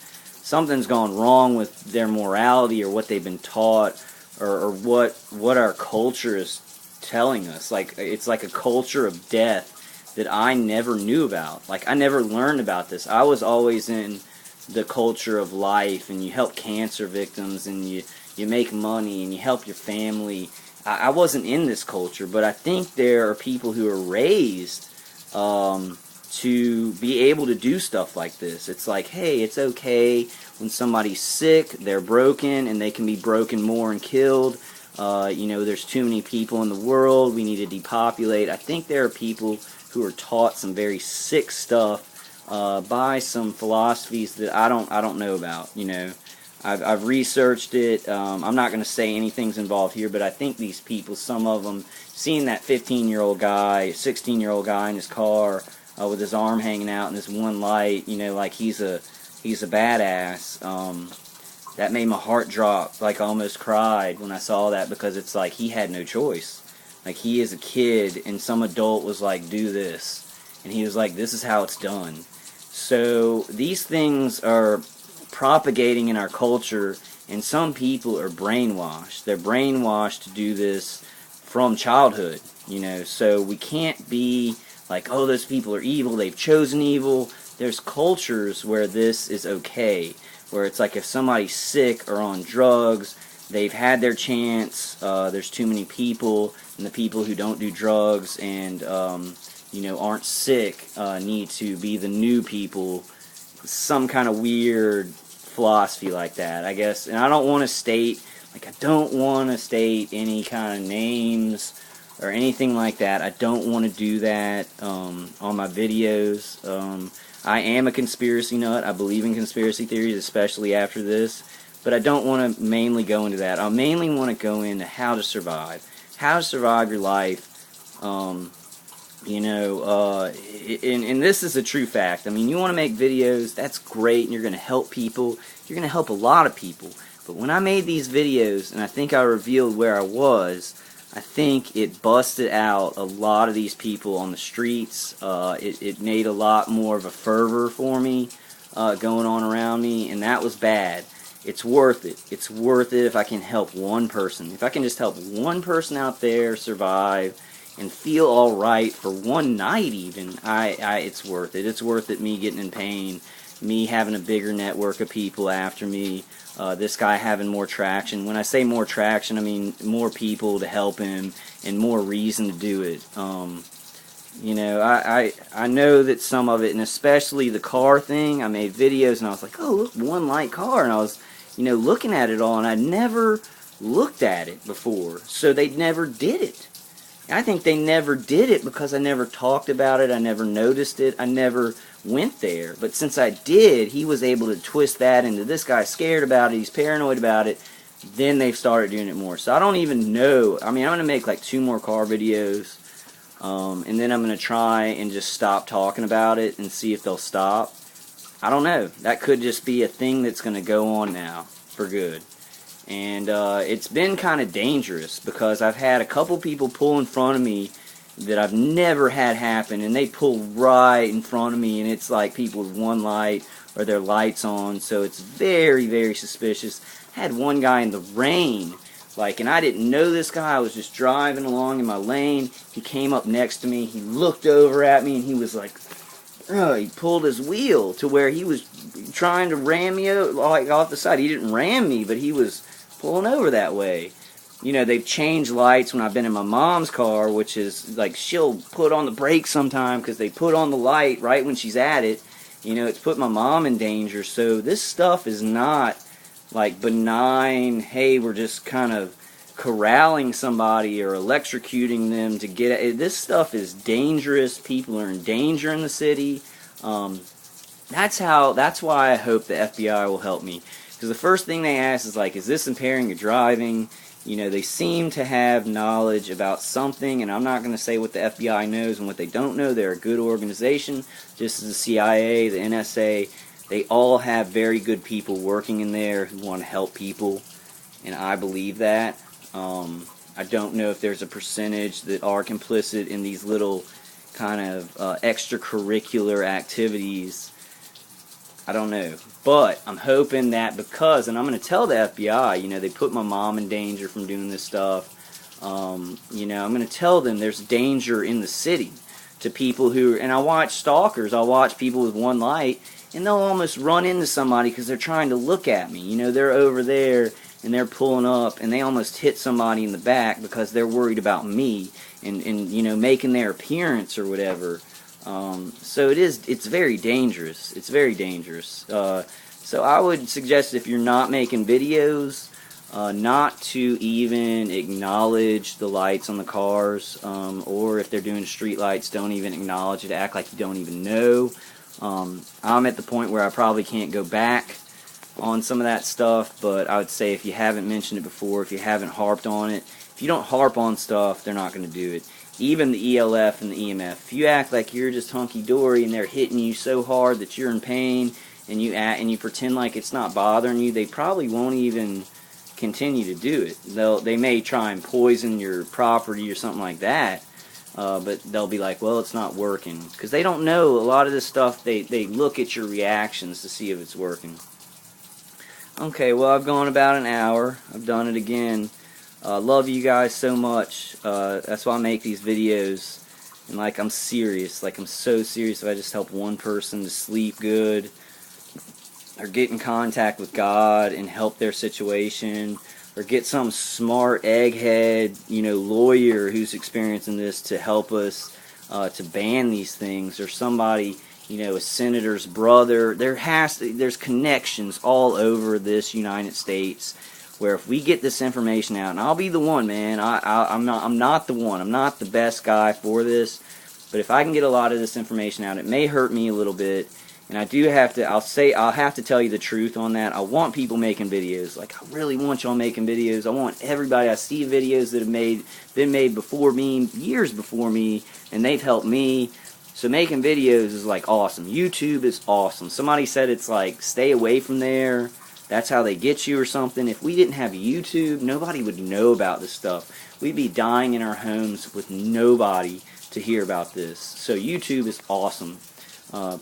Something's gone wrong with their morality or what they've been taught, or what our culture is telling us. Like, it's like a culture of death that I never knew about. Like, I never learned about this. I was always in the culture of life, and you help cancer victims, and you make money, and you help your family. I wasn't in this culture, but I think there are people who are raised to be able to do stuff like this. It's like, hey, it's okay when somebody's sick, they're broken, and they can be broken more and killed. You know, there's too many people in the world, we need to depopulate. I think there are people who are taught some very sick stuff by some philosophies that I don't know about. You know, I've researched it. I'm not going to say anything's involved here, but I think these people, some of them, seeing that 15-year-old guy, 16-year-old guy in his car with his arm hanging out and this one light, you know, like he's a badass. That made my heart drop. Like, I almost cried when I saw that, because it's like he had no choice. Like, he is a kid, and some adult was like, do this. And he was like, this is how it's done. So these things are propagating in our culture, and some people are brainwashed. They're brainwashed to do this from childhood, you know. So we can't be like, oh, those people are evil, they've chosen evil. There's cultures where this is okay, where it's like if somebody's sick or on drugs, they've had their chance, there's too many people, and the people who don't do drugs and you know, aren't sick need to be the new people. Some kind of weird philosophy like that, I guess. And I don't want to state any kind of names or anything like that. I don't want to do that on my videos. I am a conspiracy nut. I believe in conspiracy theories, especially after this. But I don't want to mainly go into that. I mainly want to go into how to survive. How to survive your life. You know, and this is a true fact. I mean, you want to make videos, that's great, and you're going to help people. You're going to help a lot of people. But when I made these videos, and I think I revealed where I was, I think it busted out a lot of these people on the streets. It made a lot more of a fervor for me going on around me, and that was bad. It's worth it. It's worth it if I can help one person. If I can just help one person out there survive and feel all right for one night even, it's worth it. It's worth it, me getting in pain, me having a bigger network of people after me, this guy having more traction. When I say more traction, I mean more people to help him and more reason to do it. You know, I know that some of it, and especially the car thing, I made videos and I was like, oh, look, one light car, and I was, you know, looking at it all, and I never looked at it before, so they never did it. I think they never did it because I never talked about it, I never noticed it, I never went there. But since I did, he was able to twist that into this guy's scared about it, he's paranoid about it, then they've started doing it more. So I don't even know. I mean, I'm going to make like 2 more car videos, and then I'm going to try and just stop talking about it and see if they'll stop. I don't know. That could just be a thing that's going to go on now for good. And it's been kind of dangerous because I've had a couple people pull in front of me that I've never had happen, and they pull right in front of me, and it's like people with one light or their lights on, so it's very, very suspicious. I had one guy in the rain, like, and I didn't know this guy. I was just driving along in my lane. He came up next to me. He looked over at me, and he was like, oh, he pulled his wheel to where he was trying to ram me like off the side. He didn't ram me, but he was pulling over that way. You know, they've changed lights when I've been in my mom's car, which is like she'll put on the brakes sometime because they put on the light right when she's at it. You know, it's put my mom in danger. So this stuff is not like benign, hey, we're just kind of corralling somebody or electrocuting them to get it. This stuff is dangerous. People are in danger in the city. That's why I hope the FBI will help me. Because the first thing they ask is like, is this impairing your driving? You know, they seem to have knowledge about something, and I'm not going to say what the FBI knows and what they don't know. They're a good organization, just as the CIA, the NSA. They all have very good people working in there who want to help people, and I believe that. I don't know if there's a percentage that are complicit in these little kind of extracurricular activities. I don't know. But I'm hoping that because, and I'm going to tell the FBI, you know, they put my mom in danger from doing this stuff. You know, I'm going to tell them there's danger in the city to people who, and I watch stalkers, I watch people with one light, and they'll almost run into somebody because they're trying to look at me. You know, they're over there, and they're pulling up, and they almost hit somebody in the back because they're worried about me and you know, making their appearance or whatever. So it's very dangerous. It's very dangerous. So I would suggest if you're not making videos, not to even acknowledge the lights on the cars, or if they're doing street lights, don't even acknowledge it. Act like you don't even know. I'm at the point where I probably can't go back on some of that stuff, but I would say if you haven't mentioned it before, if you haven't harped on it, if you don't harp on stuff, they're not going to do it. Even the ELF and the EMF. If you act like you're just hunky-dory and they're hitting you so hard that you're in pain and you pretend like it's not bothering you, they probably won't even continue to do it. They may try and poison your property or something like that, but they'll be like, well, it's not working. Because they don't know a lot of this stuff. They look at your reactions to see if it's working. Okay, well, I've gone about an hour. I've done it again. Love you guys so much. That's why I make these videos. And like, I'm serious. Like, I'm so serious if I just help one person to sleep good or get in contact with God and help their situation, or get some smart egghead, you know, lawyer who's experiencing this to help us to ban these things, or somebody, you know, a senator's brother. There's connections all over this United States where if we get this information out, and I'll be the one, man. I'm not the one. I'm not the best guy for this, but if I can get a lot of this information out, it may hurt me a little bit. And I do have to, I'll have to tell you the truth on that. I want people making videos. Like, I really want y'all making videos. I want everybody. I see videos that have been made before me, years before me, and they've helped me. So making videos is like awesome. YouTube is awesome. Somebody said it's like, stay away from there. that's how they get you or something. If we didn't have YouTube, nobody would know about this stuff. We'd be dying in our homes with nobody to hear about this. So YouTube is awesome.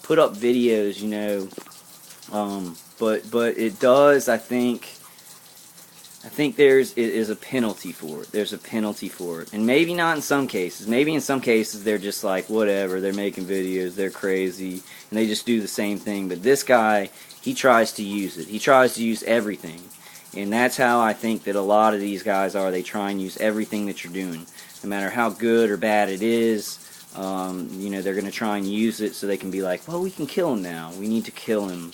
Put up videos, you know, but it does, I think there is a penalty for it. There's a penalty for it. And maybe not in some cases. Maybe in some cases they're just like, whatever, they're making videos, they're crazy, and they just do the same thing. But this guy, he tries to use it. He tries to use everything. And that's how I think that a lot of these guys are. They try and use everything that you're doing. No matter how good or bad it is, you know, they're going to try and use it so they can be like, well, we can kill him now. We need to kill him.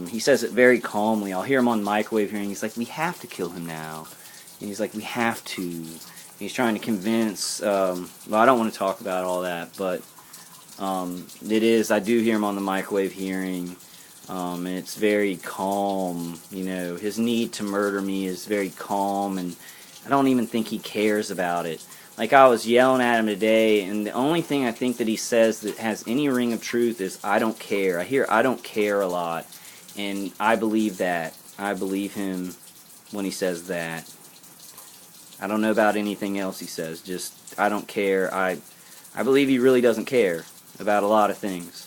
He says it very calmly. I'll hear him on microwave here, and he's like, we have to kill him now. And he's like, we have to. He's trying to convince, well, I don't want to talk about all that, but it is, I do hear him on the microwave hearing, and it's very calm. You know, his need to murder me is very calm, and I don't even think he cares about it. Like, I was yelling at him today, and the only thing I think that he says that has any ring of truth is, I don't care. I hear I don't care a lot, and I believe that. I believe him when he says that. I don't know about anything else he says, just, I don't care. I believe he really doesn't care about a lot of things.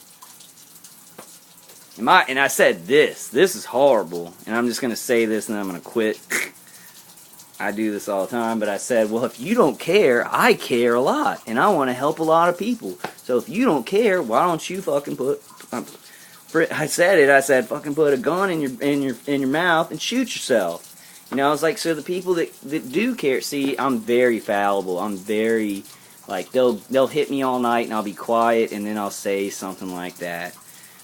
And I said this is horrible, and I'm just going to say this and then I'm going to quit. I do this all the time, but I said, well, if you don't care, I care a lot, and I want to help a lot of people. So if you don't care, why don't you fucking I said, fucking put a gun in your mouth and shoot yourself. You know, I was like, so the people that do care, see, I'm very fallible. I'm very, like, they'll hit me all night and I'll be quiet and then I'll say something like that.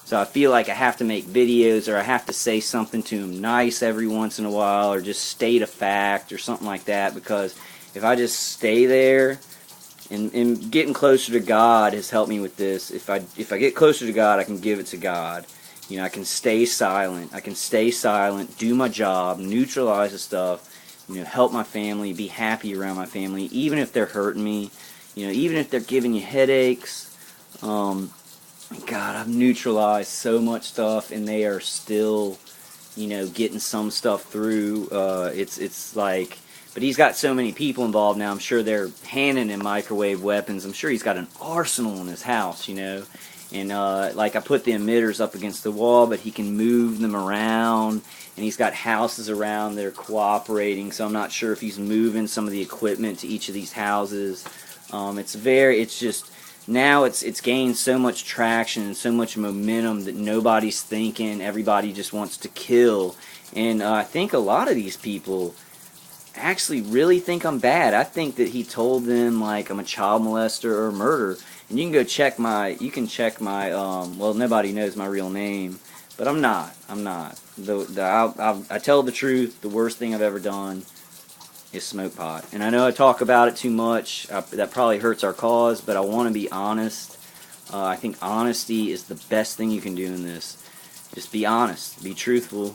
So I feel like I have to make videos, or I have to say something to him nice every once in a while, or just state a fact or something like that, because if I just stay there, and getting closer to God has helped me with this. If I get closer to God, I can give it to God. You know, I can stay silent. I can stay silent, do my job, neutralize the stuff, you know, help my family, be happy around my family, even if they're hurting me, you know, even if they're giving you headaches. God, I've neutralized so much stuff, and they are still, you know, getting some stuff through. It's like, but he's got so many people involved now. I'm sure they're handing him microwave weapons. I'm sure he's got an arsenal in his house, you know. And like, I put the emitters up against the wall, but he can move them around, and he's got houses around that are cooperating. So I'm not sure if he's moving some of the equipment to each of these houses. It's just. Now it's gained so much traction and so much momentum that nobody's thinking. Everybody just wants to kill. And I think a lot of these people actually really think I'm bad. I think that he told them, like, I'm a child molester or a murderer. And you can go check my, well, nobody knows my real name. But I'm not. I tell the truth. The worst thing I've ever done is smoke pot. And I know I talk about it too much. That probably hurts our cause, but I want to be honest. I think honesty is the best thing you can do in this. Just be honest. Be truthful.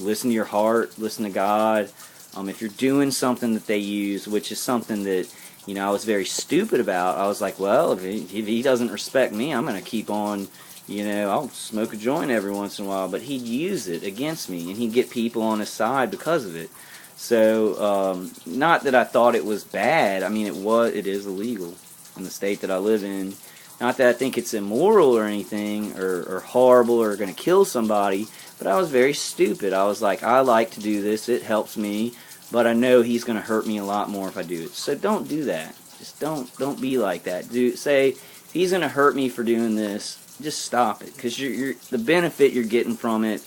Listen to your heart. Listen to God. If you're doing something that they use, which is something that, you know, I was very stupid about, I was like, well, if he doesn't respect me, I'm going to keep on, you know, I'll smoke a joint every once in a while. But he'd use it against me, and he'd get people on his side because of it. So, not that I thought it was bad. I mean, it is illegal in the state that I live in. Not that I think it's immoral or anything, or horrible, or going to kill somebody, but I was very stupid. I was like, I like to do this, it helps me, but I know he's going to hurt me a lot more if I do it. So don't do that. Just don't be like that. Say, if he's going to hurt me for doing this, just stop it, because the benefit you're getting from it,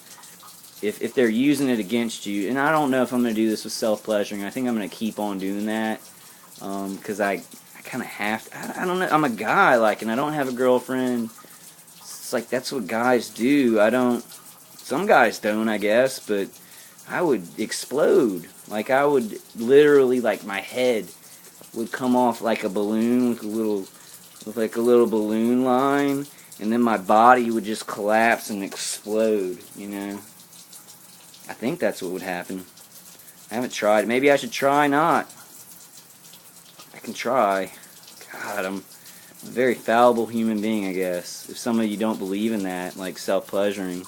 if they're using it against you, and I don't know if I'm going to do this with self-pleasuring. I think I'm going to keep on doing that, because I kind of have to. I don't know. I'm a guy, like, and I don't have a girlfriend. It's like, that's what guys do. Some guys don't, I guess, but I would explode. Like, I would literally, like, my head would come off like a balloon with a little balloon line, and then my body would just collapse and explode, you know. I think that's what would happen. I haven't tried. Maybe I should try not. I can try. God, I'm a very fallible human being, I guess. If some of you don't believe in that, like self-pleasuring.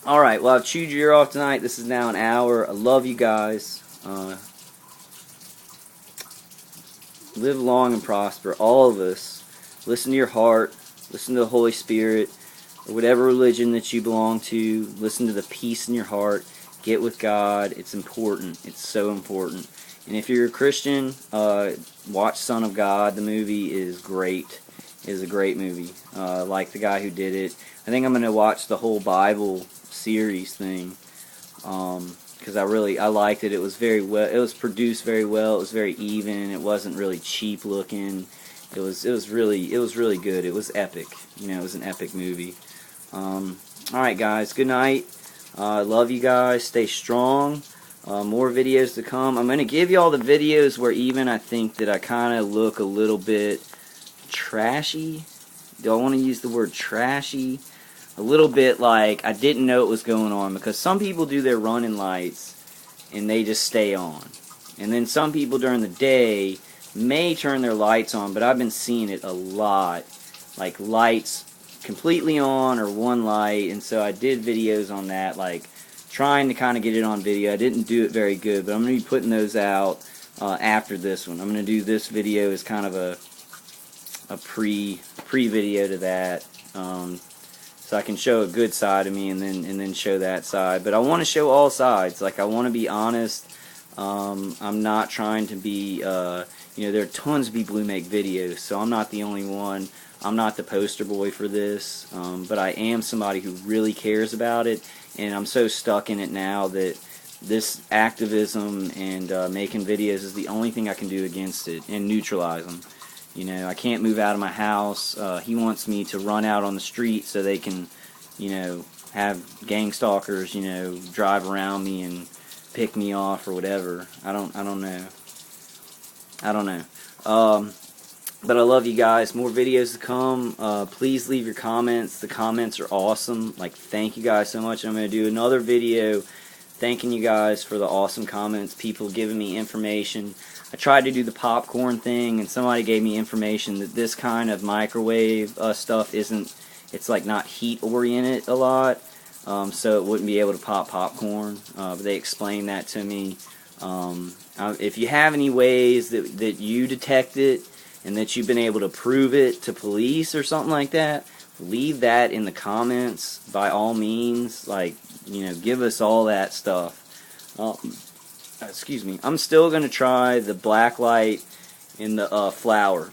Alright, well, I've chewed your ear off tonight. This is now an hour. I love you guys. Live long and prosper, all of us. Listen to your heart. Listen to the Holy Spirit, or whatever religion that you belong to. Listen to the peace in your heart. Get with God. It's important. It's so important. And if you're a Christian, watch Son of God. The movie is great. It is a great movie. Like the guy who did it. I think I'm going to watch the whole Bible series thing. Because I liked it. It was very well. It was produced very well. It was very even. It wasn't really cheap looking. It was really good. It was epic. You know, it was an epic movie. All right, guys. Good night. Love you guys. Stay strong. More videos to come. I'm going to give you all the videos where even I think that I kind of look a little bit trashy. Do I want to use the word trashy? A little bit like I didn't know what was going on, because some people do their running lights and they just stay on. And then some people during the day may turn their lights on, but I've been seeing it a lot. Like lights completely on or one light, and so I did videos on that, like trying to kind of get it on video. I didn't do it very good, but I'm going to be putting those out after this one. I'm going to do this video as kind of a pre-video to that, so I can show a good side of me and then show that side. But I want to show all sides. Like, I want to be honest. I'm not trying to be, there are tons of people who make videos, so I'm not the only one. I'm not the poster boy for this, but I am somebody who really cares about it, and I'm so stuck in it now that this activism and making videos is the only thing I can do against it and neutralize them. You know, I can't move out of my house. He wants me to run out on the street so they can, have gangstalkers, drive around me and pick me off or whatever. I don't know. But I love you guys. More videos to come. Please leave your comments. The comments are awesome. Like, thank you guys so much. I'm going to do another video thanking you guys for the awesome comments, people giving me information. I tried to do the popcorn thing, and somebody gave me information that this kind of microwave stuff it's like not heat oriented a lot, so it wouldn't be able to pop popcorn, but they explained that to me. If you have any ways that you detect it and that you've been able to prove it to police or something like that, leave that in the comments by all means. Like, give us all that stuff. Excuse me. I'm still going to try the black light in the flour.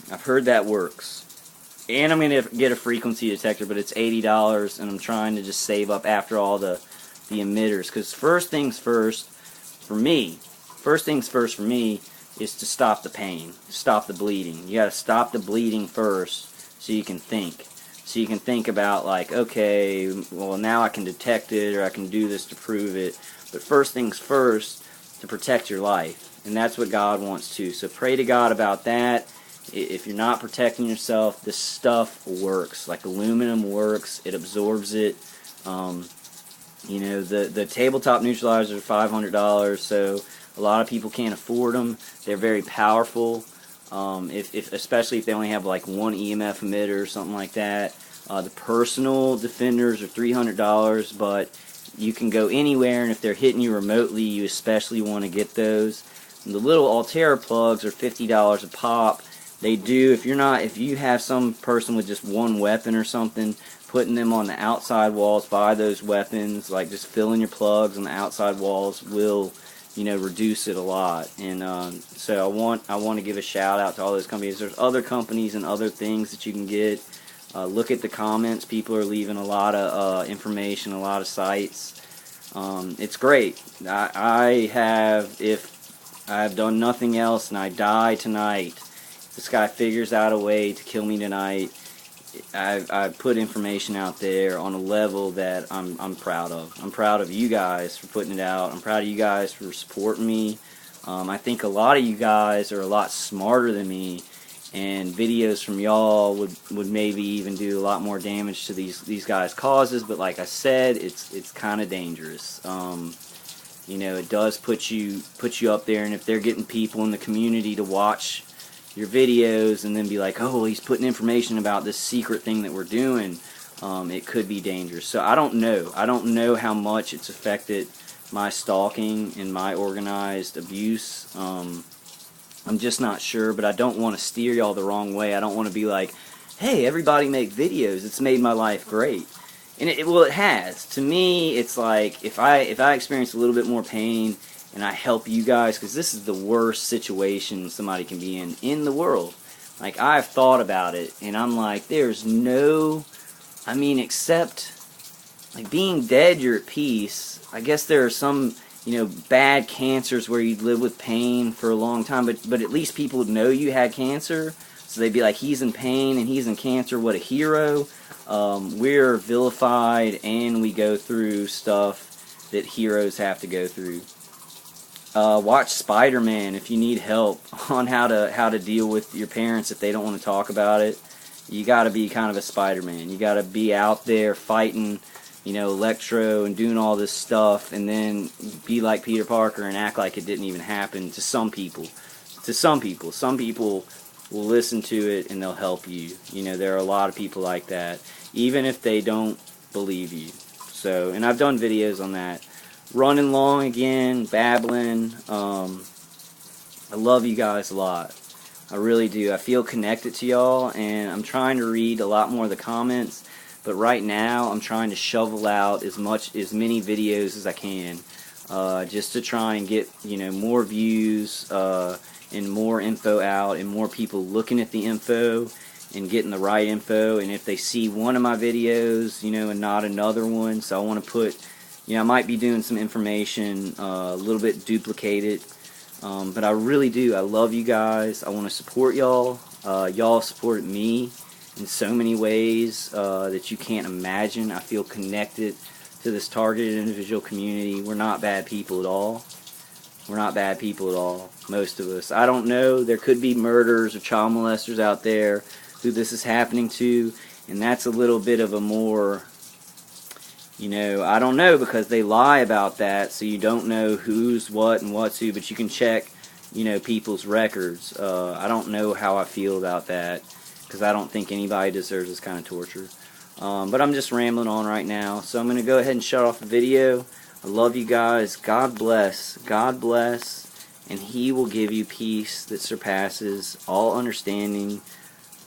I've heard that works. And I'm going to get a frequency detector, but it's $80, and I'm trying to just save up after all the emitters. Because first things first for me is to stop the pain, stop the bleeding. You got to stop the bleeding first so you can think. So you can think about, like, okay, well, now I can detect it, or I can do this to prove it. But first things first, to protect your life. And that's what God wants too. So pray to God about that. If you're not protecting yourself, this stuff works. Like aluminum works. It absorbs it. The tabletop neutralizers are $500, so a lot of people can't afford them. They're very powerful. Especially if they only have like one EMF emitter or something like that. The personal defenders are $300, but you can go anywhere, and if they're hitting you remotely, you especially want to get those. And the little Altera plugs are $50 a pop. They do, if you have some person with just one weapon or something, putting them on the outside walls by those weapons, like just filling your plugs on the outside walls will, reduce it a lot. And so I want to give a shout out to all those companies. There's other companies and other things that you can get. Look at the comments. People are leaving a lot of information, a lot of sites. It's great. If I've done nothing else and I die tonight, this guy figures out a way to kill me tonight, I put information out there on a level that I'm proud of. I'm proud of you guys for putting it out. I'm proud of you guys for supporting me. I think a lot of you guys are a lot smarter than me, and videos from y'all would maybe even do a lot more damage to these guys' causes. But like I said, it's kind of dangerous. It does put you up there, and if they're getting people in the community to watch your videos and then be like, oh, he's putting information about this secret thing that we're doing, it could be dangerous. So I don't know. I don't know how much it's affected my stalking and my organized abuse. I'm just not sure, but I don't want to steer y'all the wrong way. I don't want to be like, hey, everybody make videos. It's made my life great. And well, it has. To me, it's like if I experience a little bit more pain and I help you guys, because this is the worst situation somebody can be in the world. Like, I've thought about it, and I'm like, there's no, I mean, except, like, being dead, you're at peace. I guess there are some, bad cancers where you'd live with pain for a long time, but at least people would know you had cancer, so they'd be like, he's in pain and he's in cancer, what a hero. We're vilified, and we go through stuff that heroes have to go through. Watch Spider-Man if you need help on how to deal with your parents if they don't want to talk about it. You got to be kind of a Spider-Man. You got to be out there fighting, Electro and doing all this stuff, and then be like Peter Parker and act like it didn't even happen to some people. Some people will listen to it and they'll help you. There are a lot of people like that, even if they don't believe you. So, and I've done videos on that. Running long again, babbling. I love you guys a lot. I really do. I feel connected to y'all, and I'm trying to read a lot more of the comments. But right now, I'm trying to shovel out as many videos as I can, just to try and get more views and more info out, and more people looking at the info and getting the right info. And if they see one of my videos, and not another one, so I want to put, I might be doing some information a little bit duplicated, but I really do. I love you guys. I want to support y'all. Y'all supported me in so many ways that you can't imagine. I feel connected to this targeted individual community. We're not bad people at all. We're not bad people at all, most of us. I don't know. There could be murderers or child molesters out there who this is happening to, and that's a little bit of a more, I don't know, because they lie about that, so you don't know who's what and what's who, but you can check, people's records. I don't know how I feel about that, because I don't think anybody deserves this kind of torture. But I'm just rambling on right now, so I'm going to go ahead and shut off the video. I love you guys. God bless. God bless. And He will give you peace that surpasses all understanding.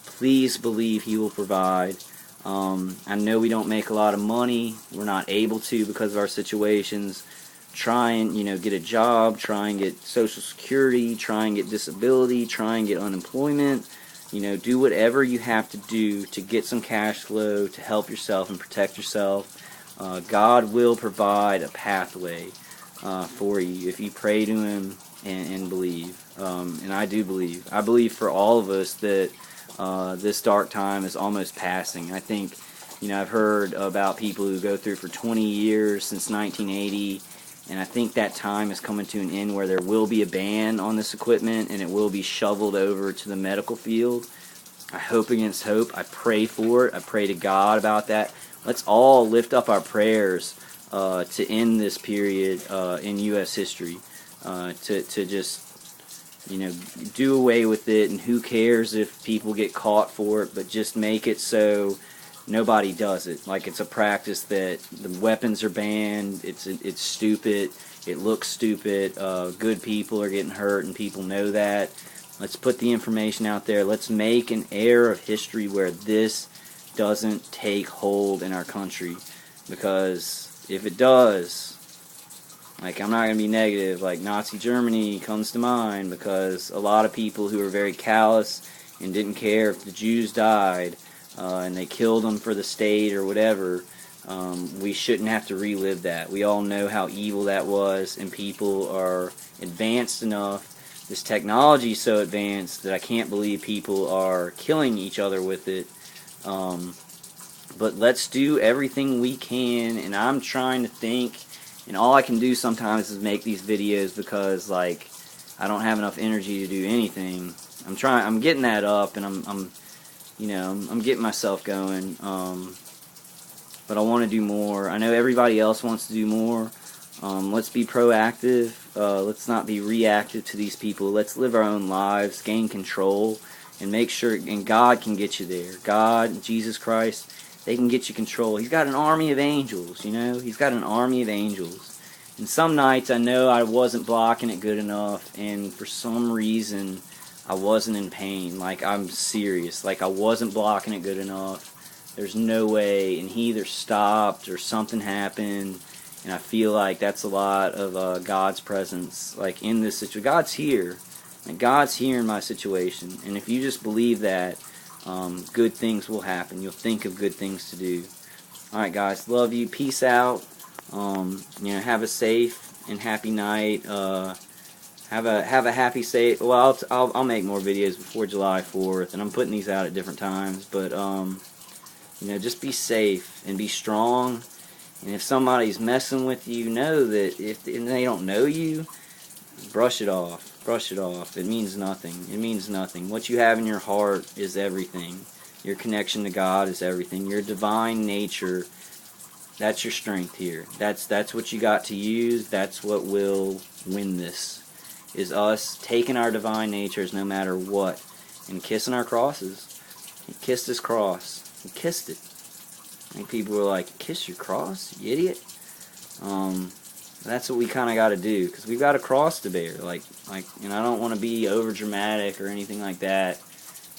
Please believe He will provide. I know we don't make a lot of money. We're not able to because of our situations. Try and, get a job. Try and get Social Security. Try and get disability. Try and get unemployment. Do whatever you have to do to get some cash flow to help yourself and protect yourself. God will provide a pathway for you if you pray to Him and believe. And I do believe. I believe for all of us that this dark time is almost passing. I think, I've heard about people who go through for 20 years since 1980, and I think that time is coming to an end where there will be a ban on this equipment and it will be shoveled over to the medical field. I hope against hope. I pray for it. I pray to God about that. Let's all lift up our prayers to end this period in U.S. history, to just, do away with it, and who cares if people get caught for it, but just make it so nobody does it. Like, it's a practice that the weapons are banned. It's stupid. It looks stupid. Good people are getting hurt, and people know that. Let's put the information out there. Let's make an era of history where this doesn't take hold in our country, because if it does, like, I'm not going to be negative, like Nazi Germany comes to mind, because a lot of people who are very callous and didn't care if the Jews died and they killed them for the state or whatever, we shouldn't have to relive that. We all know how evil that was, and people are advanced enough. This technology is so advanced that I can't believe people are killing each other with it. But let's do everything we can, and I'm trying to think, and all I can do sometimes is make these videos because, like, I don't have enough energy to do anything. I'm getting that up, and I'm getting myself going. But I want to do more. I know everybody else wants to do more. Let's be proactive. Let's not be reactive to these people. Let's live our own lives, gain control, and make sure, and God can get you there. God, Jesus Christ, they can get you control. He's got an army of angels, you know. He's got an army of angels. And some nights I know I wasn't blocking it good enough, and for some reason I wasn't in pain. Like, I'm serious. Like, I wasn't blocking it good enough. There's no way. And he either stopped or something happened. And I feel like that's a lot of God's presence, like, in this situation. God's here. And God's here in my situation. And if you just believe that, good things will happen. You'll think of good things to do. Alright, guys. Love you. Peace out. Have a safe and happy night. Have a happy, safe. Well, I'll make more videos before July 4th, and I'm putting these out at different times. But just be safe and be strong. And if somebody's messing with you, know that if they don't know you, brush it off. Brush it off. It means nothing. It means nothing. What you have in your heart is everything. Your connection to God is everything. Your divine nature, that's your strength here. That's what you got to use. That's what will win this. Is us taking our divine natures no matter what and kissing our crosses. He kissed his cross. He kissed it. I think people were like, kiss your cross, you idiot. That's what we kind of got to do, because we've got a cross to bear. I don't want to be over dramatic or anything like that,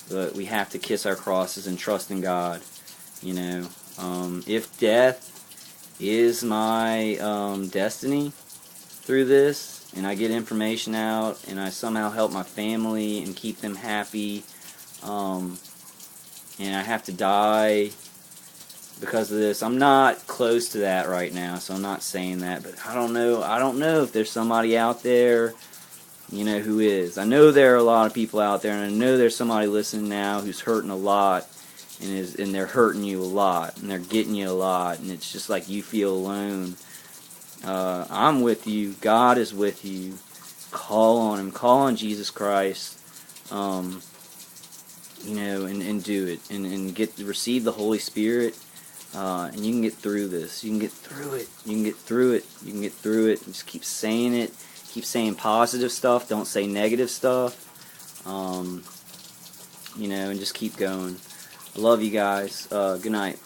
but we have to kiss our crosses and trust in God. If death is my destiny through this, and I get information out, and I somehow help my family and keep them happy, and I have to die because of this. I'm not close to that right now, so I'm not saying that, but I don't know if there's somebody out there, who is. I know there are a lot of people out there, and I know there's somebody listening now who's hurting a lot, and they're hurting you a lot, and they're getting you a lot, and it's just like you feel alone. I'm with you. God is with you. Call on Him. Call on Jesus Christ. And do it, and receive the Holy Spirit. And you can get through this. You can get through it. You can get through it. You can get through it. And just keep saying it. Keep saying positive stuff. Don't say negative stuff. And just keep going. I love you guys. Good night.